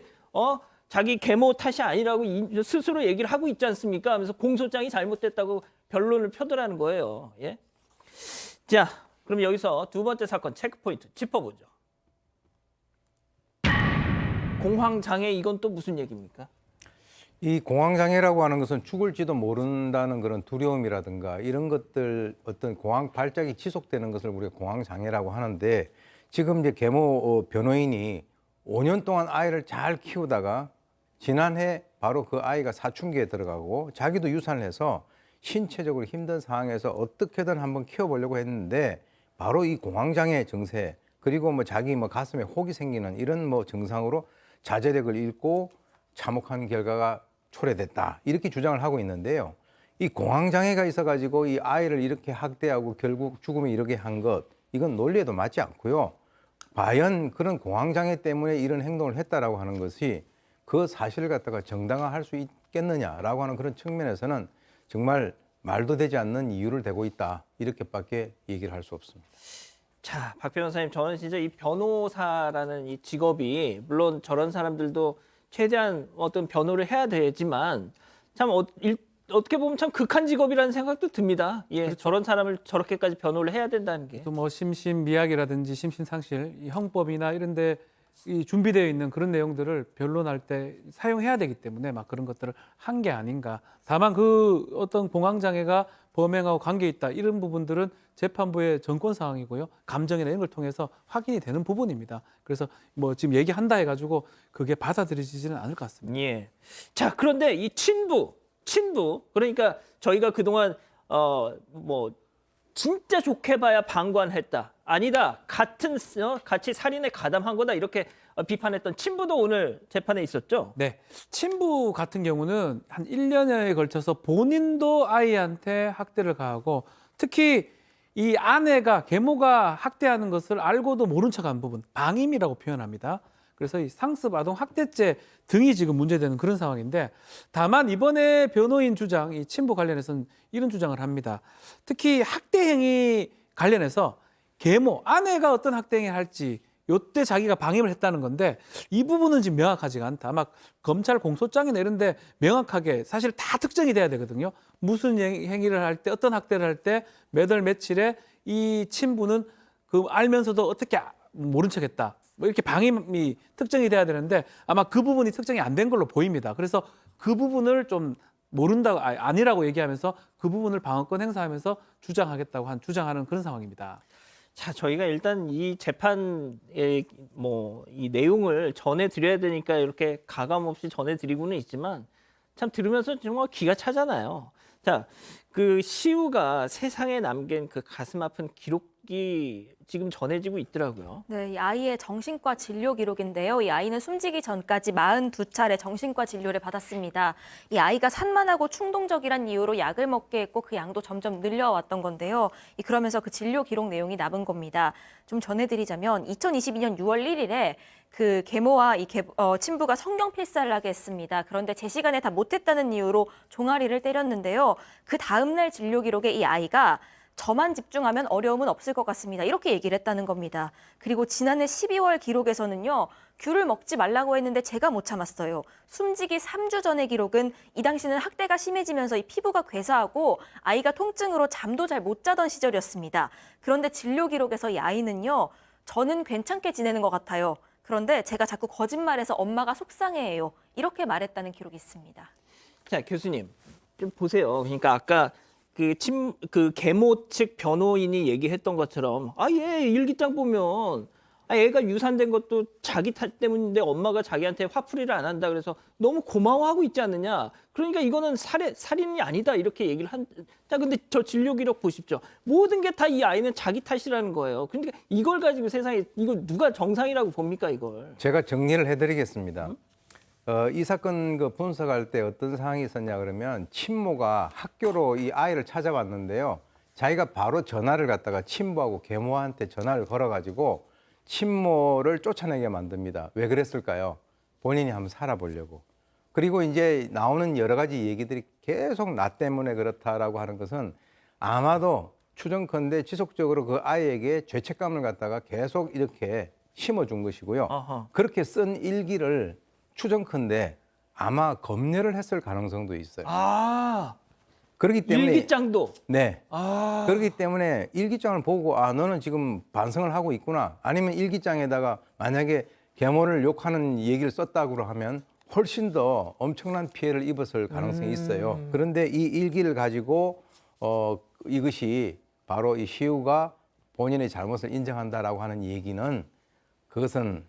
자기 계모 탓이 아니라고 스스로 얘기를 하고 있지 않습니까? 하면서 공소장이 잘못됐다고 변론을 펴더라는 거예요. 예? 자, 그럼 여기서 두 번째 사건 체크포인트 짚어보죠. 공황장애, 이건 또 무슨 얘기입니까? 이 공황장애라고 하는 것은 죽을지도 모른다는 그런 두려움이라든가 이런 것들, 어떤 공황 발작이 지속되는 것을 우리가 공황장애라고 하는데, 지금 이제 계모 변호인이 5년 동안 아이를 잘 키우다가 지난해 바로 그 아이가 사춘기에 들어가고 자기도 유산을 해서 신체적으로 힘든 상황에서 어떻게든 한번 키워보려고 했는데, 바로 이 공황장애 증세, 그리고 뭐 자기 뭐 가슴에 혹이 생기는 이런 뭐 증상으로 자제력을 잃고 참혹한 결과가 초래됐다, 이렇게 주장을 하고 있는데요. 이 공황장애가 있어가지고 이 아이를 이렇게 학대하고 결국 죽음에 이르게 한 것, 이건 논리에도 맞지 않고요. 과연 그런 공황장애 때문에 이런 행동을 했다라고 하는 것이 그 사실을 갖다가 정당화할 수 있겠느냐라고 하는 그런 측면에서는 정말 말도 되지 않는 이유를 대고 있다, 이렇게밖에 얘기를 할 수 없습니다. 자, 박 변호사님, 저는 진짜 이 변호사라는 이 직업이, 물론 저런 사람들도 최대한 어떤 변호를 해야 되지만 참 어떻게 보면 참 극한 직업이라는 생각도 듭니다. 예, 그렇죠. 저런 사람을 저렇게까지 변호를 해야 된다는 게. 또 뭐 심신미약이라든지 심신상실, 이 형법이나 이런데 이 준비되어 있는 그런 내용들을 변론할 때 사용해야 되기 때문에 막 그런 것들을 한 게 아닌가. 다만 그 어떤 공황장애가 범행하고 관계 있다, 이런 부분들은 재판부의 정권 사항이고요, 감정이나 이런 걸 통해서 확인이 되는 부분입니다. 그래서 뭐 지금 얘기한다 해가지고 그게 받아들여지지는 않을 것 같습니다. 예. 자, 그런데 이 친부, 그러니까 저희가 그동안 뭐 진짜 좋게 봐야 방관했다, 아니다, 같이 살인에 가담한 거다, 이렇게 비판했던 친부도 오늘 재판에 있었죠? 네. 친부 같은 경우는 한 1년여에 걸쳐서 본인도 아이한테 학대를 가하고, 특히 이 아내가, 계모가 학대하는 것을 알고도 모른 척한 부분, 방임이라고 표현합니다. 그래서 이 상습 아동 학대죄 등이 지금 문제되는 그런 상황인데, 다만 이번에 변호인 주장, 이 친부 관련해서는 이런 주장을 합니다. 특히 학대 행위 관련해서 계모, 아내가 어떤 학대 행위를 할지 요때 자기가 방임을 했다는 건데, 이 부분은 지금 명확하지가 않다. 아마 검찰 공소장이나 이런 데 명확하게 사실 다 특정이 돼야 되거든요. 무슨 행위를 할 때, 어떤 학대를 할 때, 몇 월 며칠에 이 친부는 그 알면서도 어떻게 모른 척했다, 뭐 이렇게 방임이 특정이 돼야 되는데, 아마 그 부분이 특정이 안 된 걸로 보입니다. 그래서 그 부분을 좀 모른다고, 아니라고 얘기하면서 그 부분을 방어권 행사하면서 주장하는 그런 상황입니다. 자, 저희가 일단 이 재판의 뭐 이 내용을 전해드려야 되니까 이렇게 가감 없이 전해드리고는 있지만, 참 들으면서 정말 기가 차잖아요. 자, 그 시우가 세상에 남긴 그 가슴 아픈 기록이 지금 전해지고 있더라고요. 네, 이 아이의 정신과 진료 기록인데요. 이 아이는 숨지기 전까지 42차례 정신과 진료를 받았습니다. 이 아이가 산만하고 충동적이란 이유로 약을 먹게 했고 그 양도 점점 늘려왔던 건데요. 그러면서 그 진료 기록 내용이 남은 겁니다. 좀 전해드리자면 2022년 6월 1일에 그 계모와 이 친부가 성경 필사를 하게 했습니다. 그런데 제 시간에 다 못했다는 이유로 종아리를 때렸는데요. 그 다음날 진료 기록에 이 아이가 저만 집중하면 어려움은 없을 것 같습니다, 이렇게 얘기를 했다는 겁니다. 그리고 지난해 12월 기록에서는요, 귤을 먹지 말라고 했는데 제가 못 참았어요. 숨지기 3주 전의 기록은 이 당시는 학대가 심해지면서 이 피부가 괴사하고 아이가 통증으로 잠도 잘 못 자던 시절이었습니다. 그런데 진료 기록에서 이 아이는요, 저는 괜찮게 지내는 것 같아요. 그런데 제가 자꾸 거짓말해서 엄마가 속상해해요. 이렇게 말했다는 기록이 있습니다. 자, 교수님 좀 보세요. 그러니까 아까 그 계모 측 변호인이 얘기했던 것처럼 얘 일기장 보면 애가 유산된 것도 자기 탓 때문인데 엄마가 자기한테 화풀이를 안 한다 그래서 너무 고마워하고 있지 않느냐. 그러니까 이거는 살인이 아니다 이렇게 얘기를 자, 근데 저 진료 기록 보십시오. 모든 게 다 이 아이는 자기 탓이라는 거예요. 그러니까 이걸 가지고 세상에 이걸 누가 정상이라고 봅니까 이걸. 제가 정리를 해드리겠습니다. 이 사건 분석할 때 어떤 상황이 있었냐 그러면 친모가 학교로 이 아이를 찾아왔는데요. 자기가 바로 전화를 갖다가 친부하고 계모한테 전화를 걸어가지고 친모를 쫓아내게 만듭니다. 왜 그랬을까요? 본인이 한번 살아보려고. 그리고 이제 나오는 여러 가지 얘기들이 계속 나 때문에 그렇다라고 하는 것은 아마도 추정컨대 지속적으로 그 아이에게 죄책감을 갖다가 계속 이렇게 심어준 것이고요. 아하. 그렇게 쓴 일기를 추정컨대 아마 검열을 했을 가능성도 있어요. 그렇기 때문에 일기장도. 네. 그렇기 때문에 일기장을 보고 너는 지금 반성을 하고 있구나. 아니면 일기장에다가 만약에 계모를 욕하는 얘기를 썼다고 하면 훨씬 더 엄청난 피해를 입었을 가능성이 있어요. 그런데 이 일기를 가지고 이것이 바로 이 시우가 본인의 잘못을 인정한다라고 하는 얘기는 그것은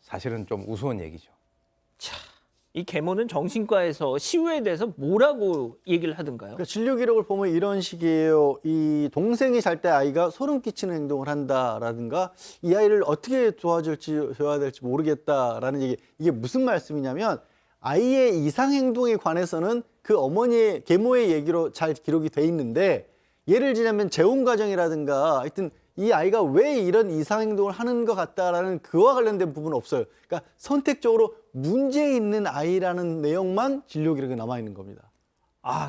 사실은 좀 우스운 얘기죠. 이 계모는 정신과에서 시우에 대해서 뭐라고 얘기를 하던가요? 그러니까 진료 기록을 보면 이런 식이에요. 이 동생이 잘 때 아이가 소름 끼치는 행동을 한다라든가 이 아이를 어떻게 도와줘야 될지 모르겠다라는 얘기. 이게 무슨 말씀이냐면 아이의 이상 행동에 관해서는 그 어머니의 계모의 얘기로 잘 기록이 돼 있는데 예를 들자면 재혼 과정이라든가 하여튼 이 아이가 왜 이런 이상 행동을 하는 것 같다라는 그와 관련된 부분은 없어요. 그러니까 선택적으로 문제 있는 아이라는 내용만 진료 기록에 남아 있는 겁니다.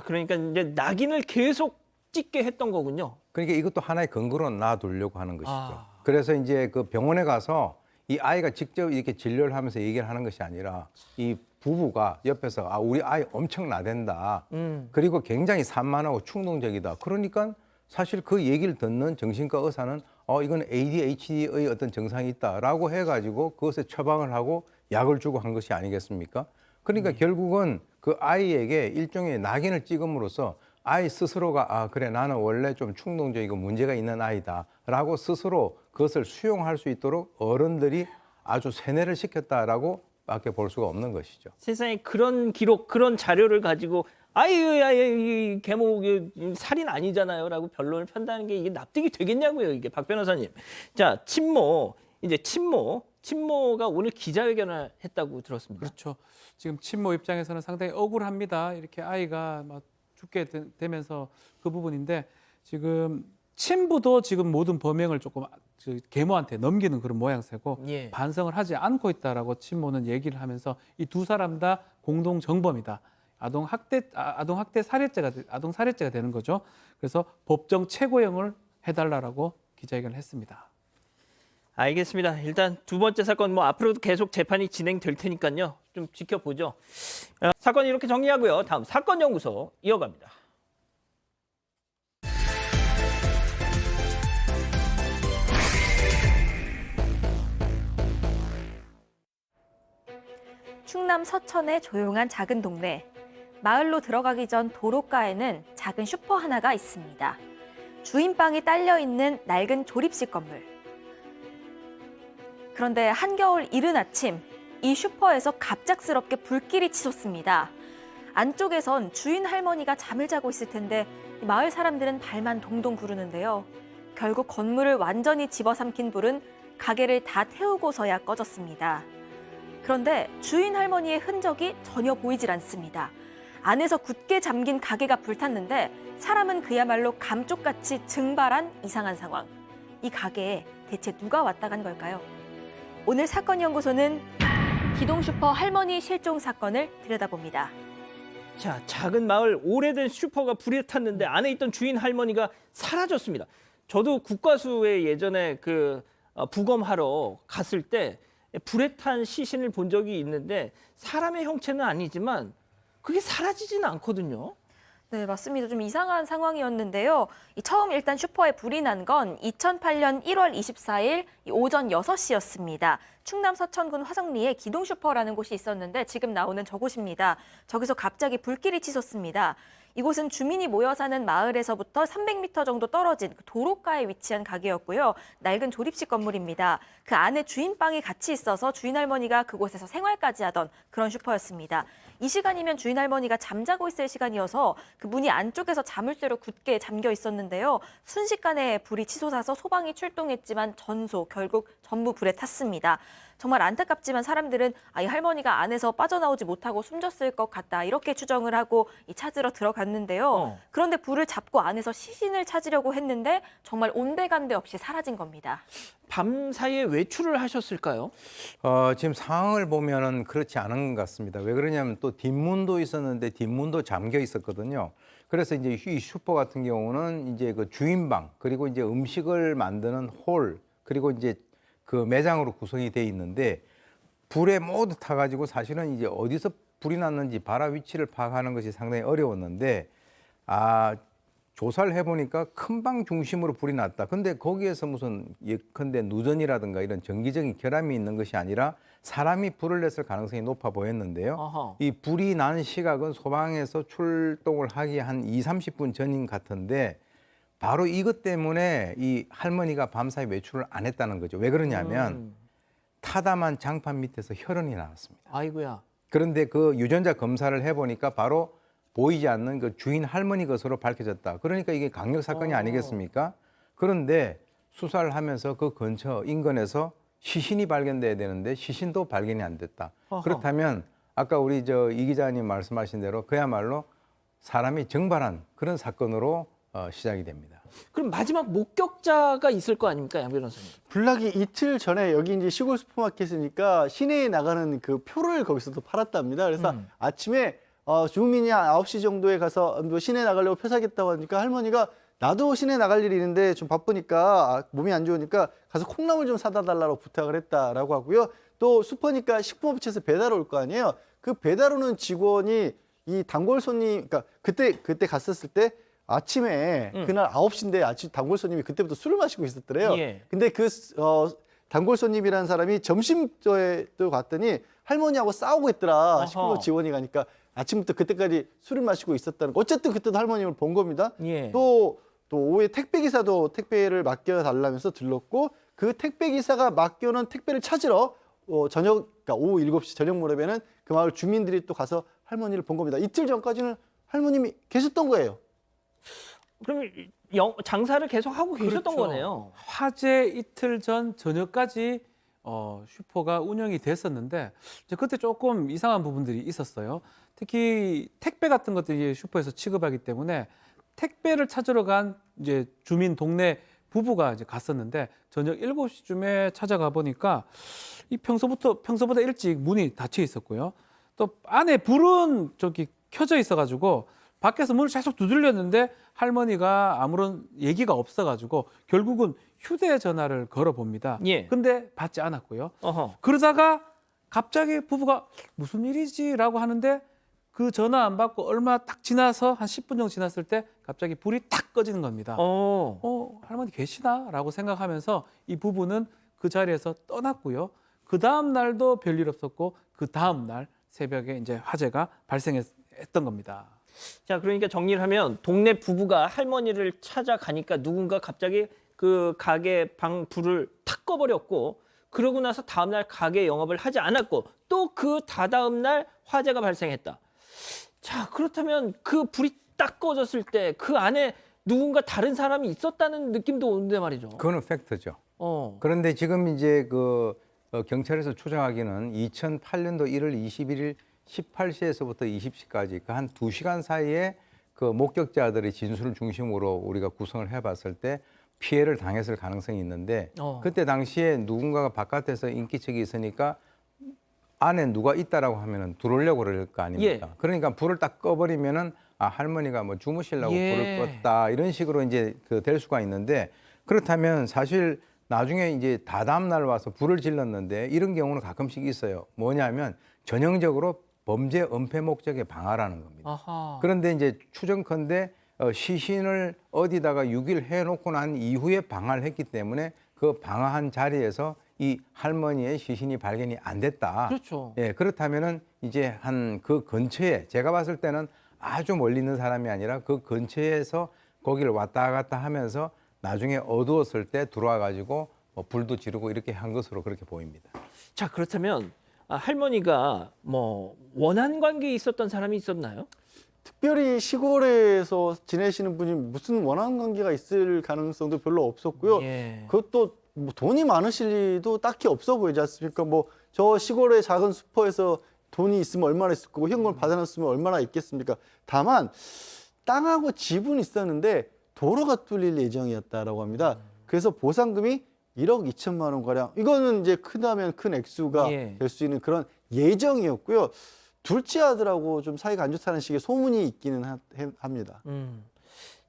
그러니까 이제 낙인을 계속 찍게 했던 거군요. 그러니까 이것도 하나의 근거로 놔두려고 하는 것이죠. 그래서 이제 그 병원에 가서 이 아이가 직접 이렇게 진료를 하면서 얘기를 하는 것이 아니라 이 부부가 옆에서 우리 아이 엄청 나댄다. 그리고 굉장히 산만하고 충동적이다. 그러니까 사실 그 얘기를 듣는 정신과 의사는 이건 ADHD의 어떤 증상이 있다라고 해가지고 그것에 처방을 하고 약을 주고 한 것이 아니겠습니까? 그러니까 결국은 그 아이에게 일종의 낙인을 찍음으로써 아이 스스로가 그래 나는 원래 좀 충동적이고 문제가 있는 아이다라고 스스로 그것을 수용할 수 있도록 어른들이 아주 세뇌를 시켰다라고 밖에 볼 수가 없는 것이죠. 세상에 그런 기록, 그런 자료를 가지고 이 계모 살인 아니잖아요 라고 변론을 편다는 게 이게 납득이 되겠냐고요, 이게 박 변호사님. 자, 친모가 오늘 기자회견을 했다고 들었습니다. 그렇죠. 지금 친모 입장에서는 상당히 억울합니다. 이렇게 아이가 막 죽게 되면서 그 부분인데 지금 친부도 지금 모든 범행을 조금 계모한테 넘기는 그런 모양새고 예. 반성을 하지 않고 있다라고 친모는 얘기를 하면서 이 두 사람 다 공동 정범이다. 아동 살해죄가 되는 거죠. 그래서 법정 최고형을 해달라고 기자회견을 했습니다. 알겠습니다. 일단 두 번째 사건 앞으로도 계속 재판이 진행될 테니까요. 좀 지켜보죠. 사건 이렇게 정리하고요. 다음 사건 연구소 이어갑니다. 충남 서천의 조용한 작은 동네. 마을로 들어가기 전 도로가에는 작은 슈퍼 하나가 있습니다. 주인방이 딸려 있는 낡은 조립식 건물. 그런데 한겨울 이른 아침, 이 슈퍼에서 갑작스럽게 불길이 치솟습니다. 안쪽에선 주인 할머니가 잠을 자고 있을 텐데 마을 사람들은 발만 동동 구르는데요. 결국 건물을 완전히 집어삼킨 불은 가게를 다 태우고서야 꺼졌습니다. 그런데 주인 할머니의 흔적이 전혀 보이질 않습니다. 안에서 굳게 잠긴 가게가 불탔는데 사람은 그야말로 감쪽같이 증발한 이상한 상황. 이 가게에 대체 누가 왔다 간 걸까요? 오늘 사건 연구소는 기동 슈퍼 할머니 실종 사건을 들여다봅니다. 자, 작은 마을 오래된 슈퍼가 불에 탔는데 안에 있던 주인 할머니가 사라졌습니다. 저도 국과수에 예전에 부검하러 갔을 때 불에 탄 시신을 본 적이 있는데 사람의 형체는 아니지만 그게 사라지지는 않거든요. 네, 맞습니다. 좀 이상한 상황이었는데요. 처음 일단 슈퍼에 불이 난 건 2008년 1월 24일 오전 6시였습니다. 충남 서천군 화성리에 기동 슈퍼라는 곳이 있었는데 지금 나오는 저곳입니다. 저기서 갑자기 불길이 치솟습니다. 이곳은 주민이 모여 사는 마을에서부터 300m 정도 떨어진 도로가에 위치한 가게였고요. 낡은 조립식 건물입니다. 그 안에 주인방이 같이 있어서 주인 할머니가 그곳에서 생활까지 하던 그런 슈퍼였습니다. 이 시간이면 주인 할머니가 잠자고 있을 시간이어서 그 문이 안쪽에서 자물쇠로 굳게 잠겨 있었는데요. 순식간에 불이 치솟아서 소방이 출동했지만 결국 전부 불에 탔습니다. 정말 안타깝지만 사람들은 이 할머니가 안에서 빠져나오지 못하고 숨졌을 것 같다 이렇게 추정을 하고 찾으러 들어갔는데요. 그런데 불을 잡고 안에서 시신을 찾으려고 했는데 정말 온데간데 없이 사라진 겁니다. 밤 사이에 외출을 하셨을까요? 지금 상황을 보면은 그렇지 않은 것 같습니다. 왜 그러냐면 또 뒷문도 있었는데 뒷문도 잠겨 있었거든요. 그래서 이제 이 슈퍼 같은 경우는 이제 그 주인방 그리고 이제 음식을 만드는 홀 그리고 이제 그 매장으로 구성이 돼 있는데 불에 모두 타가지고 사실은 이제 어디서 불이 났는지 발화 위치를 파악하는 것이 상당히 어려웠는데 조사를 해보니까 큰 방 중심으로 불이 났다. 근데 거기에서 무슨 예컨대 누전이라든가 이런 정기적인 결함이 있는 것이 아니라 사람이 불을 냈을 가능성이 높아 보였는데요. 어허. 이 불이 난 시각은 소방에서 출동을 하기 한 20-30분 전인 같은데 바로 이것 때문에 이 할머니가 밤사이 외출을 안 했다는 거죠. 왜 그러냐면 타담한 장판 밑에서 혈흔이 나왔습니다. 아이고야. 그런데 그 유전자 검사를 해보니까 바로 보이지 않는 그 주인 할머니 것으로 밝혀졌다. 그러니까 이게 강력 사건이 아니겠습니까? 그런데 수사를 하면서 그 근처 인근에서 시신이 발견돼야 되는데 시신도 발견이 안 됐다. 그렇다면 아까 우리 이 기자님 말씀하신 대로 그야말로 사람이 증발한 그런 사건으로 시작이 됩니다. 그럼 마지막 목격자가 있을 거 아닙니까, 양 변호사님? 불나기 이틀 전에 여기 이제 시골 슈퍼마켓이니까 시내에 나가는 그 표를 거기서도 팔았답니다. 그래서 아침에 주민이 9시 정도에 가서 뭐 시내 나가려고 표 사겠다고 하니까 할머니가 나도 시내 나갈 일이 있는데 좀 바쁘니까 몸이 안 좋으니까 가서 콩나물 좀 사다 달라고 부탁을 했다라고 하고요. 또 슈퍼니까 식품업체에서 배달 올 거 아니에요. 그 배달 오는 직원이 이 단골 손님, 그러니까 그때 갔었을 때 아침에 그날 9시인데 아침 단골 손님이 그때부터 술을 마시고 있었더래요. 예. 근데 그 단골 손님이라는 사람이 점심때도 갔더니 할머니하고 싸우고 있더라. 식품업 직원이 가니까 아침부터 그때까지 술을 마시고 있었다는 거. 어쨌든 그때도 할머님을 본 겁니다. 예. 또 오후에 택배기사도 택배를 맡겨달라면서 들렀고 그 택배기사가 맡겨놓은 택배를 찾으러 그러니까 오후 7시 저녁 무렵에는 그 마을 주민들이 또 가서 할머니를 본 겁니다. 이틀 전까지는 할머님이 계셨던 거예요. 그럼 장사를 계속 하고 계셨던 그렇죠. 거네요. 화재 이틀 전 저녁까지 슈퍼가 운영이 됐었는데 이제 그때 조금 이상한 부분들이 있었어요. 특히 택배 같은 것들이 슈퍼에서 취급하기 때문에 택배를 찾으러 간 이제 주민 동네 부부가 이제 갔었는데 저녁 7시쯤에 찾아가 보니까 이 평소보다 일찍 문이 닫혀 있었고요. 또 안에 불은 저기 켜져 있어가지고 밖에서 문을 계속 두들렸는데 할머니가 아무런 얘기가 없어가지고 결국은 휴대전화를 걸어봅니다. 예. 근데 받지 않았고요. 어허. 그러다가 갑자기 부부가 무슨 일이지라고 하는데 그 전화 안 받고 얼마 딱 지나서 한 10분 정도 지났을 때 갑자기 불이 탁 꺼지는 겁니다. 할머니 계시나? 라고 생각하면서 이 부부는 그 자리에서 떠났고요. 그 다음 날도 별일 없었고 그 다음 날 새벽에 이제 화재가 발생했던 겁니다. 자, 그러니까 정리를 하면 동네 부부가 할머니를 찾아가니까 누군가 갑자기 그 가게 방 불을 탁 꺼버렸고 그러고 나서 다음 날 가게 영업을 하지 않았고 또 그 다다음 날 화재가 발생했다. 자, 그렇다면 그 불이 딱 꺼졌을 때 그 안에 누군가 다른 사람이 있었다는 느낌도 오는데 말이죠. 그거는 팩트죠. 그런데 지금 이제 경찰에서 추정하기는 2008년도 1월 21일 18시에서부터 20시까지 그 한 2시간 사이에 그 목격자들의 진술을 중심으로 우리가 구성을 해봤을 때 피해를 당했을 가능성이 있는데 그때 당시에 누군가가 바깥에서 인기척이 있으니까 안에 누가 있다라고 하면은 들어오려고 그럴 거 아닙니까? 예. 그러니까 불을 딱 꺼버리면은 할머니가 뭐 주무시려고 예. 불을 껐다 이런 식으로 이제 될 수가 있는데 그렇다면 사실 나중에 이제 다다음 날 와서 불을 질렀는데 이런 경우는 가끔씩 있어요. 뭐냐면 전형적으로 범죄 은폐 목적의 방화라는 겁니다. 아하. 그런데 이제 추정컨대 시신을 어디다가 유기를 해놓고 난 이후에 방화를 했기 때문에 그 방화한 자리에서 이 할머니의 시신이 발견이 안 됐다. 그렇죠. 예, 그렇다면은 이제 한 그 근처에 제가 봤을 때는 아주 멀리 있는 사람이 아니라 그 근처에서 거기를 왔다 갔다 하면서 나중에 어두웠을 때 들어와 가지고 불도 지르고 이렇게 한 것으로 그렇게 보입니다. 자, 그렇다면 할머니가 뭐 원한 관계에 있었던 사람이 있었나요? 특별히 시골에서 지내시는 분이 무슨 원한 관계가 있을 가능성도 별로 없었고요. 예. 그것도 뭐 돈이 많으실 리도 딱히 없어 보이지 않습니까? 뭐 저 시골의 작은 슈퍼에서 돈이 있으면 얼마나 있을 거고 현금을 받아놨으면 얼마나 있겠습니까? 다만 땅하고 집은 있었는데 도로가 뚫릴 예정이었다라고 합니다. 그래서 보상금이 1억 2천만 원 가량. 이거는 이제 크다면 큰 액수가 예. 될 수 있는 그런 예정이었고요. 둘째 아들하고 좀 사이가 안 좋다는 식의 소문이 있기는 합니다.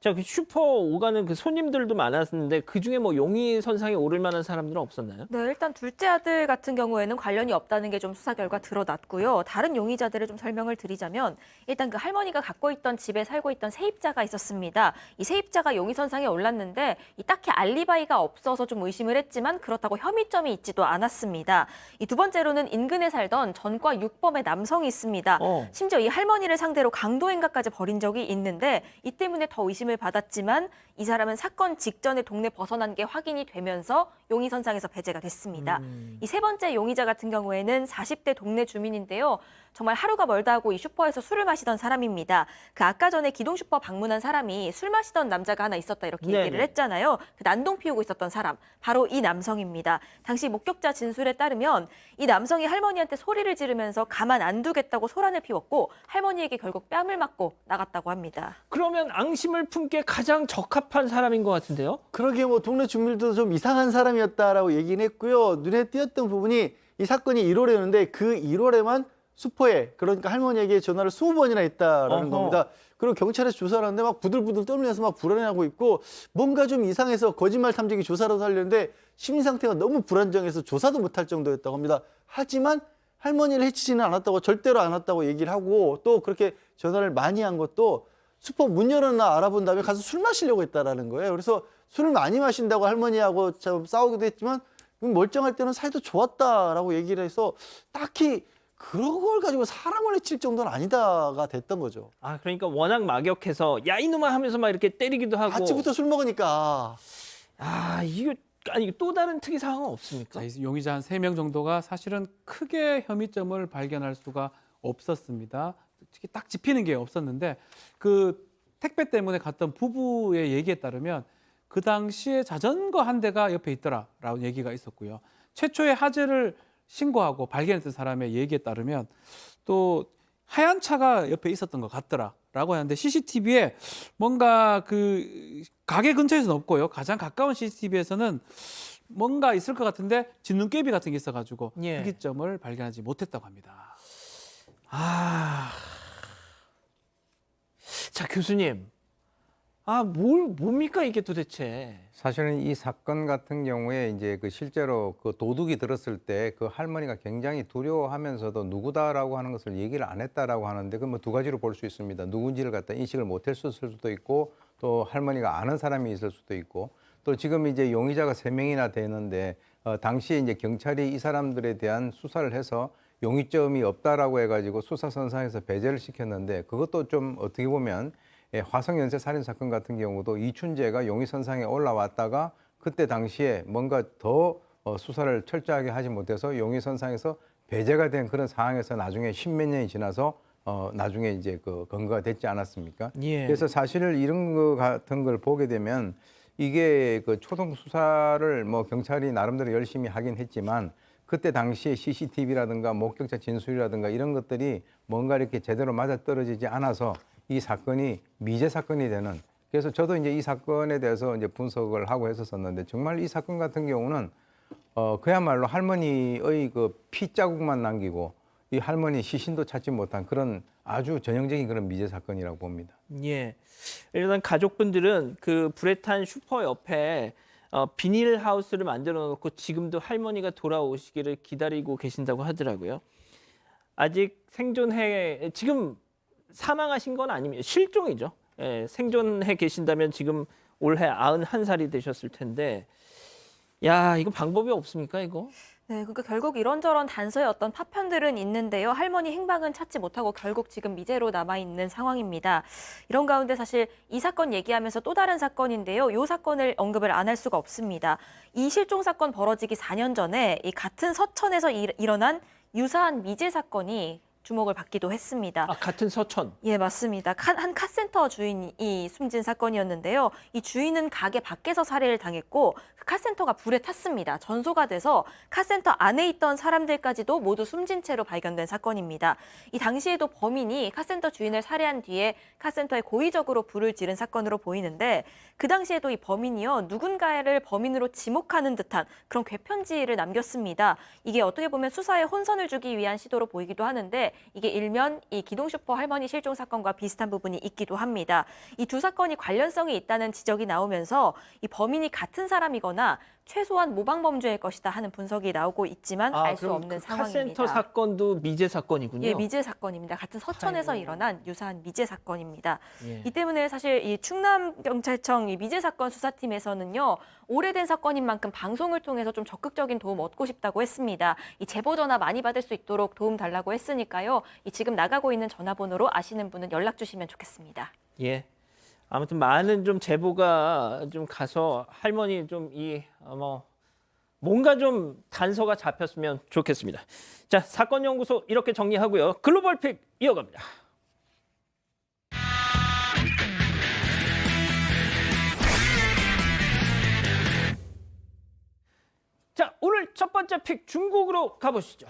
자, 그 슈퍼 오가는 그 손님들도 많았는데 그 중에 뭐 용의 선상에 오를 만한 사람들은 없었나요? 네, 일단 둘째 아들 같은 경우에는 관련이 없다는 게 좀 수사 결과 드러났고요. 다른 용의자들을 좀 설명을 드리자면 일단 그 할머니가 갖고 있던 집에 살고 있던 세입자가 있었습니다. 이 세입자가 용의선상에 올랐는데 딱히 알리바이가 없어서 좀 의심을 했지만 그렇다고 혐의점이 있지도 않았습니다. 이 두 번째로는 인근에 살던 전과 6범의 남성이 있습니다. 심지어 이 할머니를 상대로 강도행각까지 벌인 적이 있는데 이 때문에 더 의심을 받았지만 이 사람은 사건 직전에 동네 벗어난 게 확인이 되면서 용의선상에서 배제가 됐습니다. 이 세 번째 용의자 같은 경우에는 40대 동네 주민인데요. 정말 하루가 멀다 하고 이 슈퍼에서 술을 마시던 사람입니다. 그 아까 전에 기동 슈퍼 방문한 사람이 술 마시던 남자가 하나 있었다 이렇게 얘기를 네네. 했잖아요. 그 난동 피우고 있었던 사람, 바로 이 남성입니다. 당시 목격자 진술에 따르면 이 남성이 할머니한테 소리를 지르면서 가만 안 두겠다고 소란을 피웠고 할머니에게 결국 뺨을 맞고 나갔다고 합니다. 그러면 앙심을 품기에 가장 적합한 사람인 것 같은데요? 그러게 뭐 동네 주민들도 좀 이상한 사람이었다라고 얘기는 했고요. 눈에 띄었던 부분이 이 사건이 1월에였는데 그 1월에만 슈퍼에 그러니까 할머니에게 전화를 20번이나 했다라는 겁니다. 그리고 경찰에서 조사를 하는데 막 부들부들 떨면서 막 불안해하고 있고 뭔가 좀 이상해서 거짓말 탐지기 조사라도 하려는데 심리 상태가 너무 불안정해서 조사도 못할 정도였다고 합니다. 하지만 할머니를 해치지는 않았다고 절대로 안 왔다고 얘기를 하고 또 그렇게 전화를 많이 한 것도 슈퍼 문 열었나 알아본 다음에 가서 술 마시려고 했다라는 거예요. 그래서 술을 많이 마신다고 할머니하고 좀 싸우기도 했지만 멀쩡할 때는 사이도 좋았다라고 얘기를 해서 딱히 그런 걸 가지고 사람을 해칠 정도는 아니다가 됐던 거죠. 아, 그러니까 워낙 막역해서 야 이놈아 하면서 막 이렇게 때리기도 하고. 아침부터 술 먹으니까. 아, 이거 아니 또 다른 특이 사항은 없습니까? 자, 이 용의자 한 3명 정도가 사실은 크게 혐의점을 발견할 수가 없었습니다. 특히 딱 짚히는 게 없었는데 그 택배 때문에 갔던 부부의 얘기에 따르면 그 당시에 자전거 한 대가 옆에 있더라라는 얘기가 있었고요. 최초의 화재를 신고하고 발견했던 사람의 얘기에 따르면 또 하얀 차가 옆에 있었던 것 같더라라고 하는데 CCTV에 뭔가 그 가게 근처에서는 없고요. 가장 가까운 CCTV에서는 뭔가 있을 것 같은데 진눈깨비 같은 게 있어가지고 예. 특이점을 발견하지 못했다고 합니다. 아, 자 교수님, 뭡니까 이게 도대체? 사실은 이 사건 같은 경우에 이제 그 실제로 그 도둑이 들었을 때 그 할머니가 굉장히 두려워하면서도 누구다라고 하는 것을 얘기를 안 했다라고 하는데 그 뭐 두 가지로 볼 수 있습니다. 누군지를 갖다 인식을 못했을 수도 있고 또 할머니가 아는 사람이 있을 수도 있고 또 지금 이제 용의자가 3명이나 되는데 당시에 이제 경찰이 이 사람들에 대한 수사를 해서 용의점이 없다라고 해가지고 수사선상에서 배제를 시켰는데 그것도 좀 어떻게 보면 화성 연쇄 살인 사건 같은 경우도 이춘재가 용의선상에 올라왔다가 그때 당시에 뭔가 더 수사를 철저하게 하지 못해서 용의선상에서 배제가 된 그런 상황에서 나중에 10몇 년이 지나서 나중에 이제 그 검거가 됐지 않았습니까? 예. 그래서 사실 이런 거 같은 걸 보게 되면 이게 그 초동 수사를 뭐 경찰이 나름대로 열심히 하긴 했지만 그때 당시에 CCTV라든가 목격자 진술이라든가 이런 것들이 뭔가 이렇게 제대로 맞아떨어지지 않아서 이 사건이 미제 사건이 되는. 그래서 저도 이제 이 사건에 대해서 이제 분석을 하고 했었었는데 정말 이 사건 같은 경우는 그야말로 할머니의 그 피자국만 남기고 이 할머니 시신도 찾지 못한 그런 아주 전형적인 그런 미제 사건이라고 봅니다. 예. 일단 가족분들은 그 불에 탄 슈퍼 옆에 비닐 하우스를 만들어 놓고 지금도 할머니가 돌아오시기를 기다리고 계신다고 하더라고요. 아직 생존해 지금 사망하신 건 아닙니다. 실종이죠. 예, 생존해 계신다면 지금 올해 91살이 되셨을 텐데 야, 이거 방법이 없습니까, 이거? 네, 그러니까 결국 이런저런 단서의 어떤 파편들은 있는데요. 할머니 행방은 찾지 못하고 결국 지금 미제로 남아있는 상황입니다. 이런 가운데 사실 이 사건 얘기하면서 또 다른 사건인데요. 이 사건을 언급을 안 할 수가 없습니다. 이 실종 사건 벌어지기 4년 전에 이 같은 서천에서 일어난 유사한 미제 사건이 주목을 받기도 했습니다. 아, 같은 서천. 예, 맞습니다. 한 카센터 주인이 숨진 사건이었는데요. 이 주인은 가게 밖에서 살해를 당했고 그 카센터가 불에 탔습니다. 전소가 돼서 카센터 안에 있던 사람들까지도 모두 숨진 채로 발견된 사건입니다. 이 당시에도 범인이 카센터 주인을 살해한 뒤에 카센터에 고의적으로 불을 지른 사건으로 보이는데 그 당시에도 이 범인이요. 누군가를 범인으로 지목하는 듯한 그런 괴편지를 남겼습니다. 이게 어떻게 보면 수사에 혼선을 주기 위한 시도로 보이기도 하는데 이게 일면 이 기동슈퍼 할머니 실종 사건과 비슷한 부분이 있기도 합니다. 이 두 사건이 관련성이 있다는 지적이 나오면서 이 범인이 같은 사람이거나 최소한 모방범죄일 것이다 하는 분석이 나오고 있지만 알 수 없는 상황입니다. 카센터 사건도 미제 사건이군요. 예, 미제 사건입니다. 같은 서천에서 아이고. 일어난 유사한 미제 사건입니다. 예. 이 때문에 사실 이 충남경찰청 이 미제 사건 수사팀에서는요. 오래된 사건인 만큼 방송을 통해서 좀 적극적인 도움 얻고 싶다고 했습니다. 이 제보 전화 많이 받을 수 있도록 도움 달라고 했으니까요. 이 지금 나가고 있는 전화번호로 아시는 분은 연락 주시면 좋겠습니다. 예. 아무튼 많은 좀 제보가 좀 가서 할머니 좀 뭔가 좀 단서가 잡혔으면 좋겠습니다. 자, 사건 연구소 이렇게 정리하고요. 글로벌 픽 이어갑니다. 자, 오늘 첫 번째 픽 중국으로 가보시죠.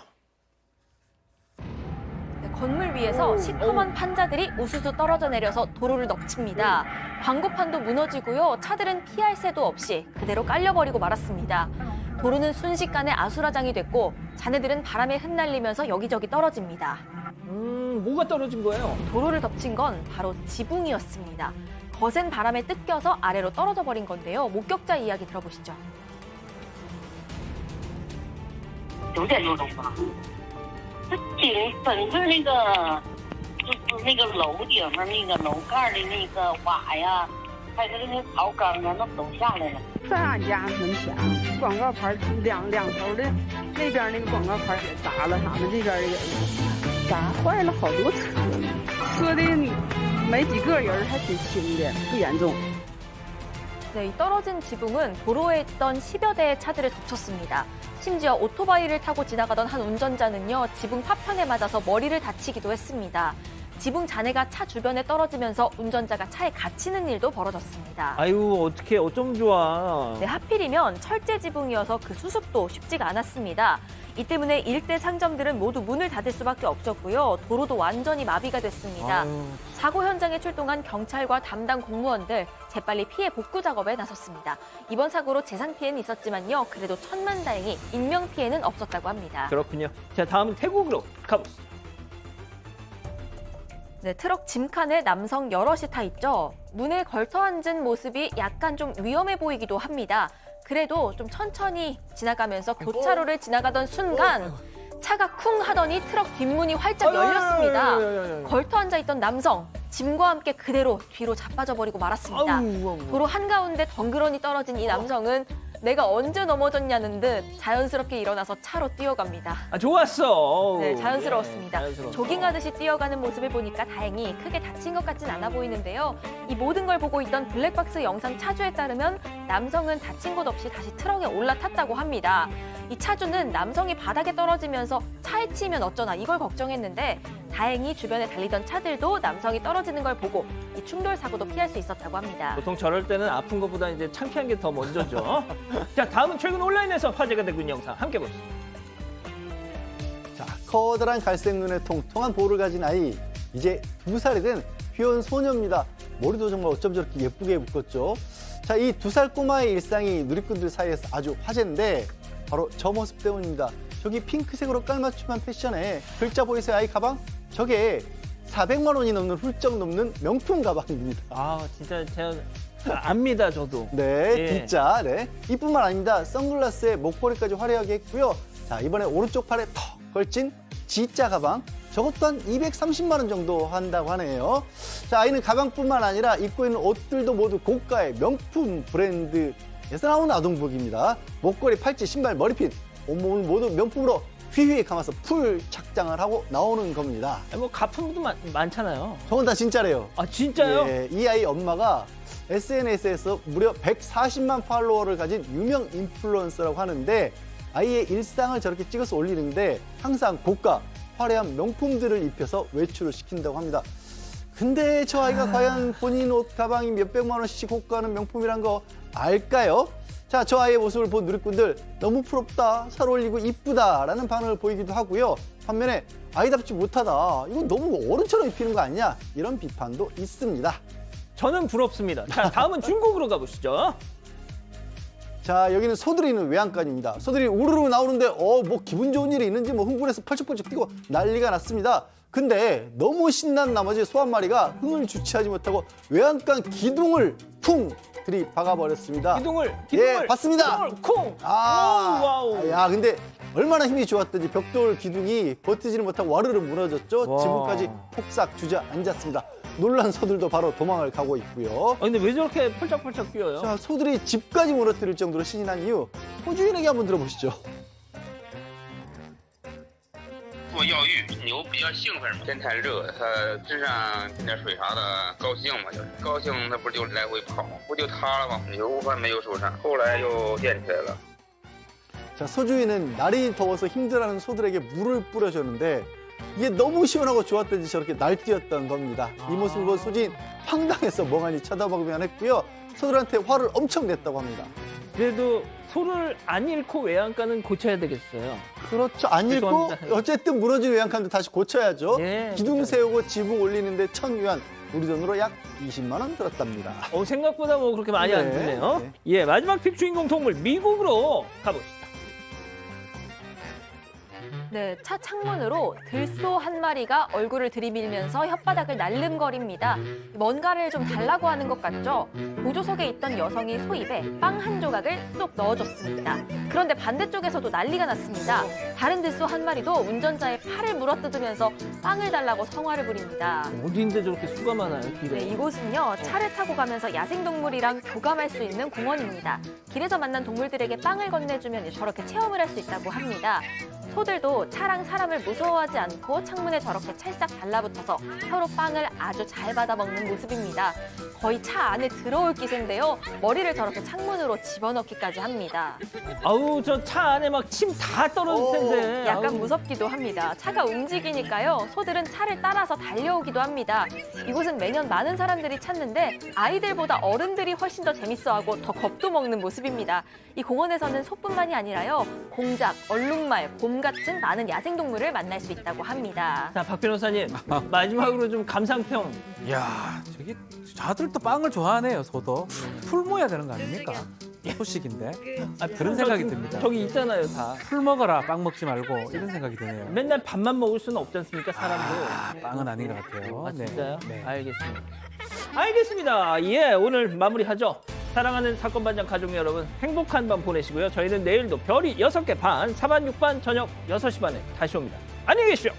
건물 위에서 시커먼 판자들이 우수수 떨어져 내려서 도로를 덮칩니다. 광고판도 무너지고요. 차들은 피할 새도 없이 그대로 깔려버리고 말았습니다. 도로는 순식간에 아수라장이 됐고 자네들은 바람에 흩날리면서 여기저기 떨어집니다. 뭐가 떨어진 거예요? 도로를 덮친 건 바로 지붕이었습니다. 거센 바람에 뜯겨서 아래로 떨어져 버린 건데요. 목격자 이야기 들어보시죠. 9点多钟吧。这顶整个那个就是那个楼顶上那个楼盖的那个瓦呀，还有那个槽缸啊，那都下来了。在俺家门前广告牌两头的那边那个广告牌也砸了，俺们这边也砸坏了好多车呢，车的没几个人，还挺轻的，不严重。 네, 이 떨어진 지붕은 도로에 있던 10여 대의 차들을 덮쳤습니다. 심지어 오토바이를 타고 지나가던 한 운전자는요, 지붕 파편에 맞아서 머리를 다치기도 했습니다. 지붕 잔해가 차 주변에 떨어지면서 운전자가 차에 갇히는 일도 벌어졌습니다. 아유, 어떻게 어쩜 좋아. 네, 하필이면 철제 지붕이어서 그 수습도 쉽지가 않았습니다. 이 때문에 일대 상점들은 모두 문을 닫을 수밖에 없었고요. 도로도 완전히 마비가 됐습니다. 아유. 사고 현장에 출동한 경찰과 담당 공무원들 재빨리 피해 복구 작업에 나섰습니다. 이번 사고로 재산 피해는 있었지만요. 그래도 천만다행히 인명 피해는 없었다고 합니다. 그렇군요. 자, 다음은 태국으로 가보시죠. 네, 트럭 짐칸에 남성 여럿이 타 있죠. 문에 걸터 앉은 모습이 약간 좀 위험해 보이기도 합니다. 그래도 좀 천천히 지나가면서 교차로를 지나가던 순간 차가 쿵 하더니 트럭 뒷문이 활짝 열렸습니다. 걸터 앉아있던 남성, 짐과 함께 그대로 뒤로 자빠져 버리고 말았습니다. 도로 한가운데 덩그러니 떨어진 이 남성은 내가 언제 넘어졌냐는 듯 자연스럽게 일어나서 차로 뛰어갑니다. 아, 좋았어. 네, 자연스러웠습니다. 예, 자연스러웠어. 조깅하듯이 뛰어가는 모습을 보니까 다행히 크게 다친 것 같진 않아 보이는데요. 이 모든 걸 보고 있던 블랙박스 영상 차주에 따르면 남성은 다친 곳 없이 다시 트럭에 올라탔다고 합니다. 이 차주는 남성이 바닥에 떨어지면서 차에 치이면 어쩌나 이걸 걱정했는데 다행히 주변에 달리던 차들도 남성이 떨어지는 걸 보고 이 충돌 사고도 피할 수 있었다고 합니다. 보통 저럴 때는 아픈 것보다 이제 창피한 게 더 먼저죠. 자, 다음은 최근 온라인에서 화제가 되고 있는 영상 함께 보시죠. 자, 커다란 갈색 눈에 통통한 볼을 가진 아이. 이제 2살이 된 귀여운 소녀입니다. 머리도 정말 어쩜 저렇게 예쁘게 묶었죠. 자, 이 2살 꼬마의 일상이 누리꾼들 사이에서 아주 화제인데 바로 저 모습 때문입니다. 저기 핑크색으로 깔맞춤한 패션에 글자 보이세요? 아이 가방? 저게 400만 원이 넘는 훌쩍 넘는 명품 가방입니다. 아, 진짜 제가 압니다, 저도. 네, 예. 진짜. 네. 이뿐만 아닙니다. 선글라스에 목걸이까지 화려하게 했고요. 자, 이번에 오른쪽 팔에 턱 걸친 G자 가방. 저것도 한 230만 원 정도 한다고 하네요. 자, 아이는 가방뿐만 아니라 입고 있는 옷들도 모두 고가의 명품 브랜드에서 나온 아동복입니다. 목걸이, 팔찌, 신발, 머리핀, 온몸을 모두 명품으로 휘휘 감아서 풀 착장을 하고 나오는 겁니다. 뭐 가품도 많잖아요. 저건 다 진짜래요. 아 진짜요? 예, 이 아이 엄마가 SNS에서 무려 140만 팔로워를 가진 유명 인플루언서라고 하는데 아이의 일상을 저렇게 찍어서 올리는데 항상 고가, 화려한 명품들을 입혀서 외출을 시킨다고 합니다. 근데 저 아이가 과연 본인 옷, 가방이 몇백만 원씩 고가하는 명품이란 거 알까요? 자, 저 아이의 모습을 본 누리꾼들 너무 부럽다, 잘 어울리고 이쁘다라는 반응을 보이기도 하고요. 반면에 아이답지 못하다, 이건 너무 어른처럼 입히는 거 아니냐, 이런 비판도 있습니다. 저는 부럽습니다. 자, 다음은 중국으로 가보시죠. 자, 여기는 소들이 있는 외양간입니다. 소들이 우르르 나오는데 뭐 기분 좋은 일이 있는지 뭐 흥분해서 펄쩍펄쩍 뛰고 난리가 났습니다. 근데 너무 신난 나머지 소 한 마리가 흥을 주체하지 못하고 외양간 기둥을 쿵 들이박아버렸습니다. 기둥을 예, 봤습니다. 기둥을 콩. 아, 와우. 야, 근데 얼마나 힘이 좋았던지 벽돌 기둥이 버티지를 못하고 와르르 무너졌죠. 와. 지붕까지 폭삭 주저앉았습니다. 놀란 소들도 바로 도망을 가고 있고요. 근데 왜 저렇게 펄쩍펄쩍 뛰어요? 자, 소들이 집까지 무너뜨릴 정도로 신이 난 이유, 호주인에게 한번 들어보시죠. 做药浴，牛比较兴奋，天太热，它身上喷点水啥的，高兴嘛，就是高兴，它不就来回跑，不就塌了吗？牛还没有受伤，后来又建起来了。 자, 소주인은 날이 더워서 힘들어하는 소들에게 물을 뿌려줬는데 이게 너무 시원하고 좋았던지 저렇게 날뛰었던 겁니다. 이 모습을 본 소주인 황당해서 멍하니 쳐다보기만 했고요. 소들한테 화를 엄청 냈다고 합니다. 그래도 소를 안 잃고 외양간은 고쳐야 되겠어요. 그렇죠. 안 읽고 죄송합니다. 어쨌든 무너진 외양간도 다시 고쳐야죠. 예, 기둥 세우고 지붕 올리는데 1,000위안, 우리 돈으로 약 20만 원 들었답니다. 생각보다 뭐 그렇게 많이 안 네, 드네요. 네. 예, 마지막 픽 주인공 동물 미국으로 가보시죠. 네, 차 창문으로 들소 한 마리가 얼굴을 들이밀면서 혓바닥을 날름거립니다. 뭔가를 좀 달라고 하는 것 같죠? 보조석에 있던 여성이 소 입에 빵 한 조각을 쏙 넣어줬습니다. 그런데 반대쪽에서도 난리가 났습니다. 다른 들소 한 마리도 운전자의 팔을 물어뜯으면서 빵을 달라고 성화를 부립니다. 어디인데 저렇게 수가 많아요, 길에. 네, 이곳은요, 차를 타고 가면서 야생동물이랑 교감할 수 있는 공원입니다. 길에서 만난 동물들에게 빵을 건네주면 저렇게 체험을 할 수 있다고 합니다. 소들도 차랑 사람을 무서워하지 않고 창문에 저렇게 찰싹 달라붙어서 혀로 빵을 아주 잘 받아먹는 모습입니다. 거의 차 안에 들어올 기세인데요. 머리를 저렇게 창문으로 집어넣기까지 합니다. 아우, 저 차 안에 막 침 다 떨어질 텐데. 약간 아우. 무섭기도 합니다. 차가 움직이니까요. 소들은 차를 따라서 달려오기도 합니다. 이곳은 매년 많은 사람들이 찾는데 아이들보다 어른들이 훨씬 더 재밌어하고 더 겁도 먹는 모습입니다. 이 공원에서는 소뿐만이 아니라요. 공작, 얼룩말, 곰 같은 많은 야생동물을 만날 수 있다고 합니다. 자, 박 변호사님, 마지막으로 좀 감상평. 이야, 저기 자들도 빵을 좋아하네요, 소도. 풀 모여야 되는 거 아닙니까? 소식인데. 그런 생각이 듭니다. 저기 있잖아요, 다. 풀 먹어라, 빵 먹지 말고 이런 생각이 드네요. 맨날 밥만 먹을 수는 없지 않습니까, 사람도. 빵은 아닌 것 같아요. 아, 진짜요? 네. 알겠습니다. 알겠습니다. 예, 오늘 마무리하죠. 사랑하는 사건반장 가족 여러분, 행복한 밤 보내시고요. 저희는 내일도 별이 6개 반, 4반, 6반 저녁 6시 반에 다시 옵니다. 안녕히 계십시오.